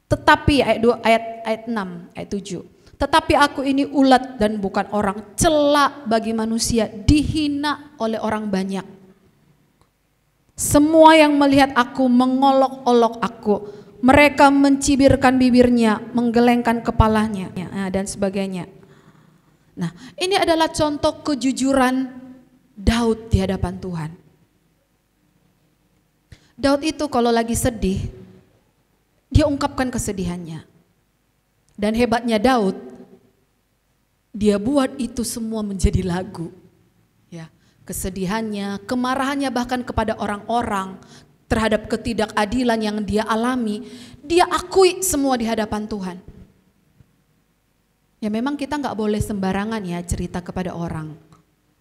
Tetapi ayat 6, ayat 7. Tetapi aku ini ulat dan bukan orang, celak bagi manusia, dihina oleh orang banyak. Semua yang melihat aku mengolok-olok aku. Mereka mencibirkan bibirnya, menggelengkan kepalanya, dan sebagainya. Nah, ini adalah contoh kejujuran Daud di hadapan Tuhan. Daud itu kalau lagi sedih, dia ungkapkan kesedihannya. Dan hebatnya Daud, dia buat itu semua menjadi lagu. Ya, kesedihannya, kemarahannya bahkan kepada orang-orang terhadap ketidakadilan yang dia alami, dia akui semua di hadapan Tuhan. Ya memang kita nggak boleh sembarangan ya cerita kepada orang.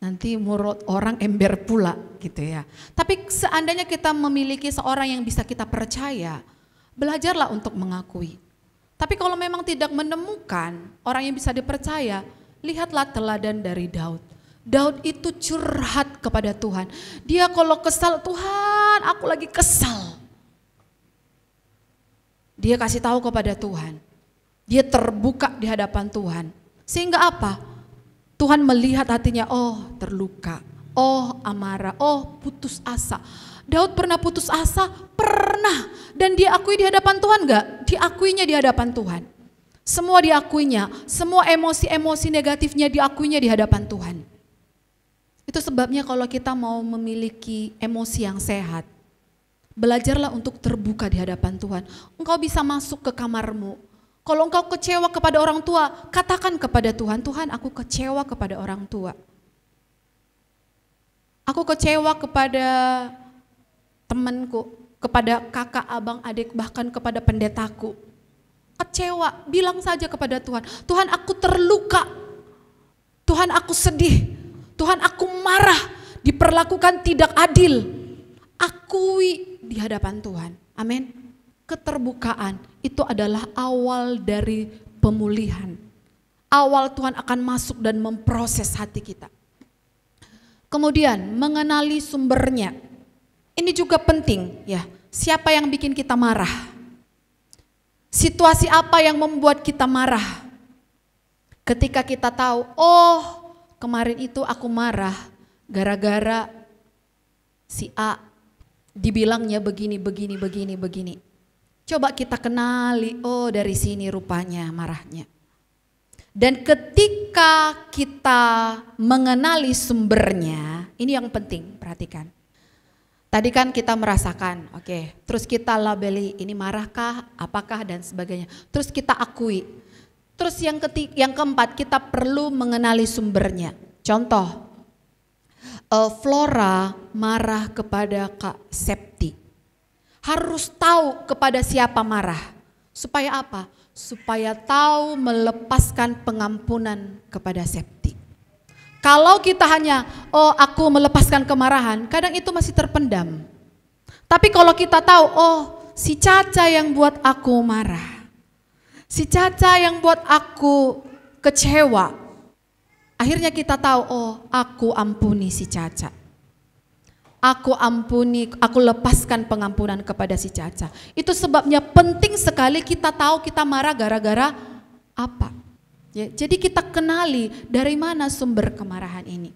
Nanti mulut orang ember pula gitu ya. Tapi seandainya kita memiliki seorang yang bisa kita percaya, belajarlah untuk mengakui. Tapi kalau memang tidak menemukan orang yang bisa dipercaya, lihatlah teladan dari Daud. Daud itu curhat kepada Tuhan. Dia kalau kesal, Tuhan aku lagi kesal. Dia kasih tahu kepada Tuhan. Dia terbuka di hadapan Tuhan. Sehingga apa? Tuhan melihat hatinya, oh terluka, oh amarah, oh putus asa. Daud pernah putus asa? Pernah. Dan diakui di hadapan Tuhan enggak? Diakuinya di hadapan Tuhan. Semua diakuinya, semua emosi-emosi negatifnya diakuinya di hadapan Tuhan. Itu sebabnya kalau kita mau memiliki emosi yang sehat, belajarlah untuk terbuka di hadapan Tuhan. Engkau bisa masuk ke kamarmu. Kalau engkau kecewa kepada orang tua, katakan kepada Tuhan, Tuhan aku kecewa kepada orang tua. Aku kecewa kepada temanku, kepada kakak, abang, adik, bahkan kepada pendetaku. Kecewa, bilang saja kepada Tuhan, Tuhan aku terluka, Tuhan aku sedih, Tuhan aku marah, diperlakukan tidak adil, akui di hadapan Tuhan. Amin. Keterbukaan itu adalah awal dari pemulihan. Awal Tuhan akan masuk dan memproses hati kita. Kemudian mengenali sumbernya. Ini juga penting ya. Siapa yang bikin kita marah? Situasi apa yang membuat kita marah? Ketika kita tahu, oh kemarin itu aku marah gara-gara si A dibilangnya begini. Coba kita kenali, oh dari sini rupanya marahnya. Dan ketika kita mengenali sumbernya, ini yang penting, perhatikan. Tadi kan kita merasakan, oke, terus kita labeli ini marahkah, apakah dan sebagainya. Terus kita akui. Terus yang keempat, kita perlu mengenali sumbernya. Contoh, Flora marah kepada Kak Septi. Harus tahu kepada siapa marah. Supaya apa? Supaya tahu melepaskan pengampunan kepada Septi. Kalau kita hanya, oh aku melepaskan kemarahan, kadang itu masih terpendam. Tapi kalau kita tahu, oh si Caca yang buat aku marah. Si Caca yang buat aku kecewa. Akhirnya kita tahu, oh aku ampuni si Caca. Aku ampuni, aku lepaskan pengampunan kepada si Caca. Itu sebabnya penting sekali kita tahu kita marah gara-gara apa. Ya, jadi kita kenali dari mana sumber kemarahan ini.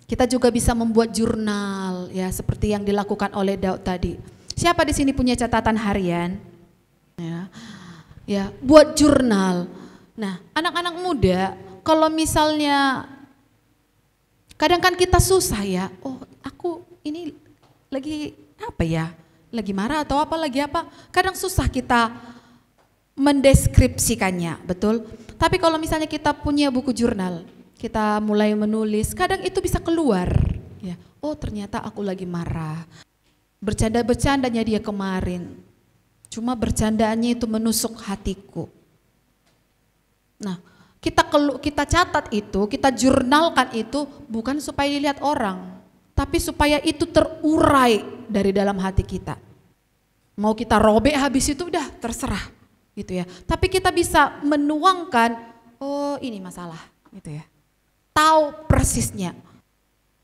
Kita juga bisa membuat jurnal ya seperti yang dilakukan oleh Daud tadi. Siapa di sini punya catatan harian? Ya, buat jurnal. Nah, anak-anak muda kalau misalnya kadang kan kita susah ya. Oh, aku ini lagi apa ya? Lagi marah atau apa lagi apa? Kadang susah kita mendeskripsikannya, betul? Tapi kalau misalnya kita punya buku jurnal, kita mulai menulis, kadang itu bisa keluar. Ya, oh ternyata aku lagi marah. Bercanda-bercandanya dia kemarin, cuma bercandaannya itu menusuk hatiku. Nah, kita catat itu, kita jurnalkan itu bukan supaya dilihat orang, tapi supaya itu terurai dari dalam hati kita. Mau kita robek habis itu udah terserah gitu ya. Tapi kita bisa menuangkan, oh ini masalah gitu ya. Tahu persisnya.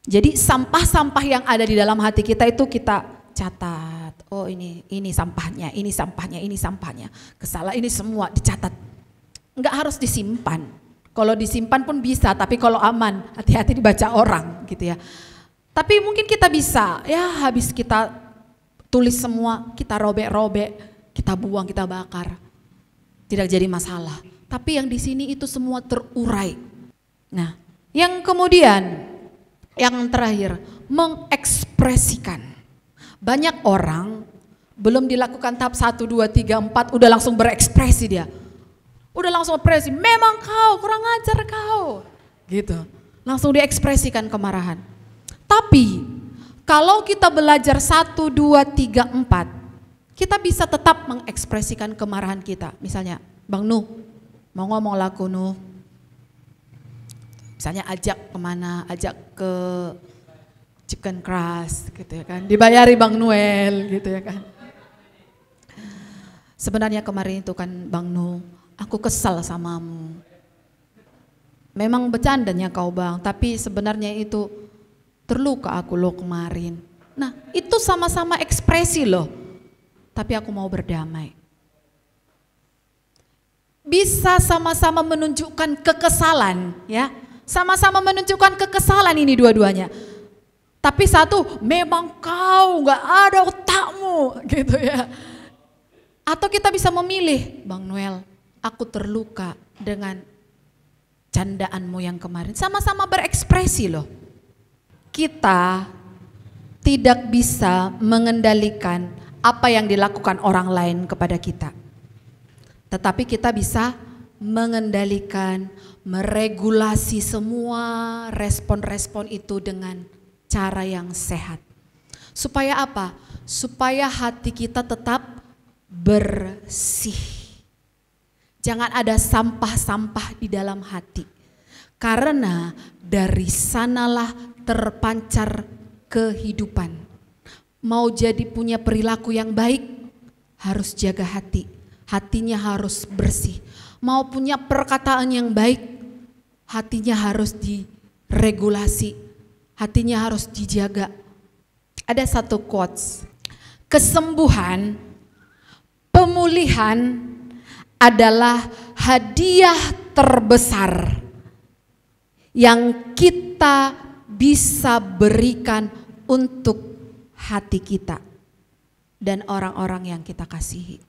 Jadi sampah-sampah yang ada di dalam hati kita itu kita catat. Oh ini sampahnya, ini sampahnya, ini sampahnya. Kesalahan ini semua dicatat. Enggak harus disimpan. Kalau disimpan pun bisa, tapi kalau aman, hati-hati dibaca orang gitu ya. Tapi mungkin kita bisa, ya habis kita tulis semua, kita robek-robek, kita buang, kita bakar. Tidak jadi masalah. Tapi yang di sini itu semua terurai. Nah, yang kemudian, yang terakhir, mengekspresikan. Banyak orang belum dilakukan tahap 1, 2, 3, 4, udah langsung berekspresi dia. Udah langsung ekspresi, memang kau kurang ajar kau. Gitu. Langsung diekspresikan kemarahan. Tapi kalau kita belajar 1, 2, 3, 4, kita bisa tetap mengekspresikan kemarahan kita. Misalnya, Bang Nuh, mau ngomong laku Nuh. Misalnya ajak kemana, ajak ke Chicken Crush gitu ya kan. Dibayari Bang Noel gitu ya kan. Sebenarnya kemarin itu kan Bang Nuh, aku kesal samamu. Memang bercandanya kau Bang, tapi sebenarnya itu terluka aku loh kemarin. Nah itu sama-sama ekspresi loh, tapi aku mau berdamai. Bisa sama-sama menunjukkan kekesalan ya, sama-sama menunjukkan kekesalan ini dua-duanya. Tapi satu, memang kau gak ada otakmu gitu ya. Atau kita bisa memilih, Bang Noel, aku terluka dengan candaanmu yang kemarin. Sama-sama berekspresi loh. Kita tidak bisa mengendalikan apa yang dilakukan orang lain kepada kita. Tetapi kita bisa mengendalikan, meregulasi semua respon-respon itu dengan cara yang sehat. Supaya apa? Supaya hati kita tetap bersih. Jangan ada sampah-sampah di dalam hati. Karena dari sanalah terpancar kehidupan. Mau jadi punya perilaku yang baik, harus jaga hati. Hatinya harus bersih. Mau punya perkataan yang baik, hatinya harus diregulasi. Hatinya harus dijaga. Ada satu quotes, kesembuhan, pemulihan adalah hadiah terbesar yang kita bisa berikan untuk hati kita dan orang-orang yang kita kasihi.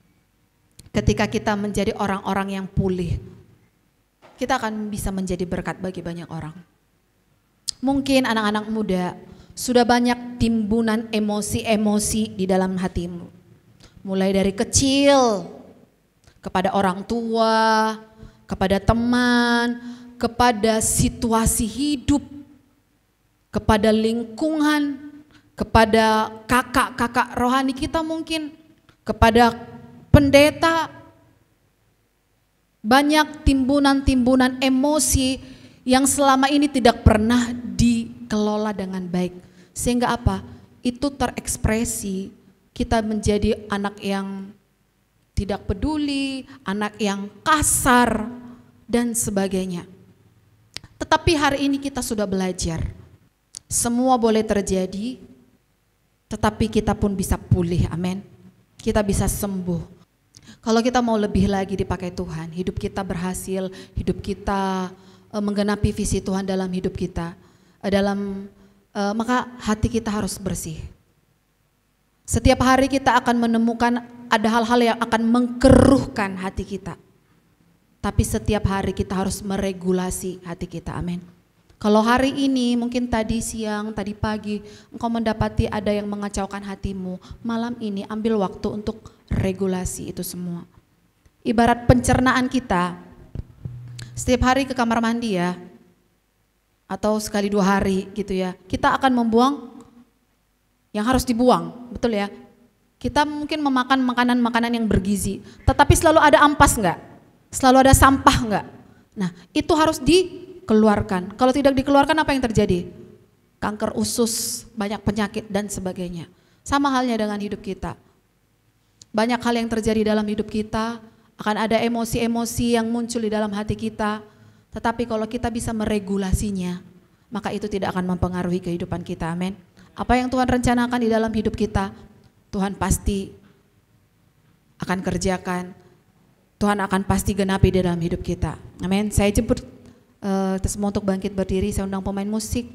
Ketika kita menjadi orang-orang yang pulih, kita akan bisa menjadi berkat bagi banyak orang. Mungkin anak-anak muda sudah banyak timbunan emosi-emosi di dalam hatimu. Mulai dari kecil, kepada orang tua, kepada teman, kepada situasi hidup, kepada lingkungan, kepada kakak-kakak rohani kita mungkin, kepada pendeta. Banyak timbunan-timbunan emosi yang selama ini tidak pernah dikelola dengan baik. Sehingga apa? Itu terekspresi, kita menjadi anak yang tidak peduli, anak yang kasar, dan sebagainya. Tetapi hari ini kita sudah belajar, semua boleh terjadi, tetapi kita pun bisa pulih, amin. Kita bisa sembuh. Kalau kita mau lebih lagi dipakai Tuhan, hidup kita berhasil, hidup kita menggenapi visi Tuhan dalam hidup kita, maka hati kita harus bersih. Setiap hari kita akan menemukan ada hal-hal yang akan mengkeruhkan hati kita. Tapi setiap hari kita harus meregulasi hati kita, amin. Kalau hari ini, mungkin tadi siang, tadi pagi, engkau mendapati ada yang mengacaukan hatimu, malam ini ambil waktu untuk regulasi itu semua. Ibarat pencernaan kita, setiap hari ke kamar mandi ya, atau sekali 2 hari gitu ya, kita akan membuang yang harus dibuang, betul ya. Kita mungkin memakan makanan-makanan yang bergizi, tetapi selalu ada ampas enggak? Selalu ada sampah enggak? Nah, itu harus dikeluarkan. Kalau tidak dikeluarkan apa yang terjadi? Kanker usus, banyak penyakit dan sebagainya. Sama halnya dengan hidup kita. Banyak hal yang terjadi dalam hidup kita, akan ada emosi-emosi yang muncul di dalam hati kita. Tetapi kalau kita bisa meregulasinya, maka itu tidak akan mempengaruhi kehidupan kita, amin. Apa yang Tuhan rencanakan di dalam hidup kita, Tuhan pasti akan kerjakan. Tuhan akan pasti genapi di dalam hidup kita. Amin. Saya jemput semua untuk bangkit berdiri. Saya undang pemain musik.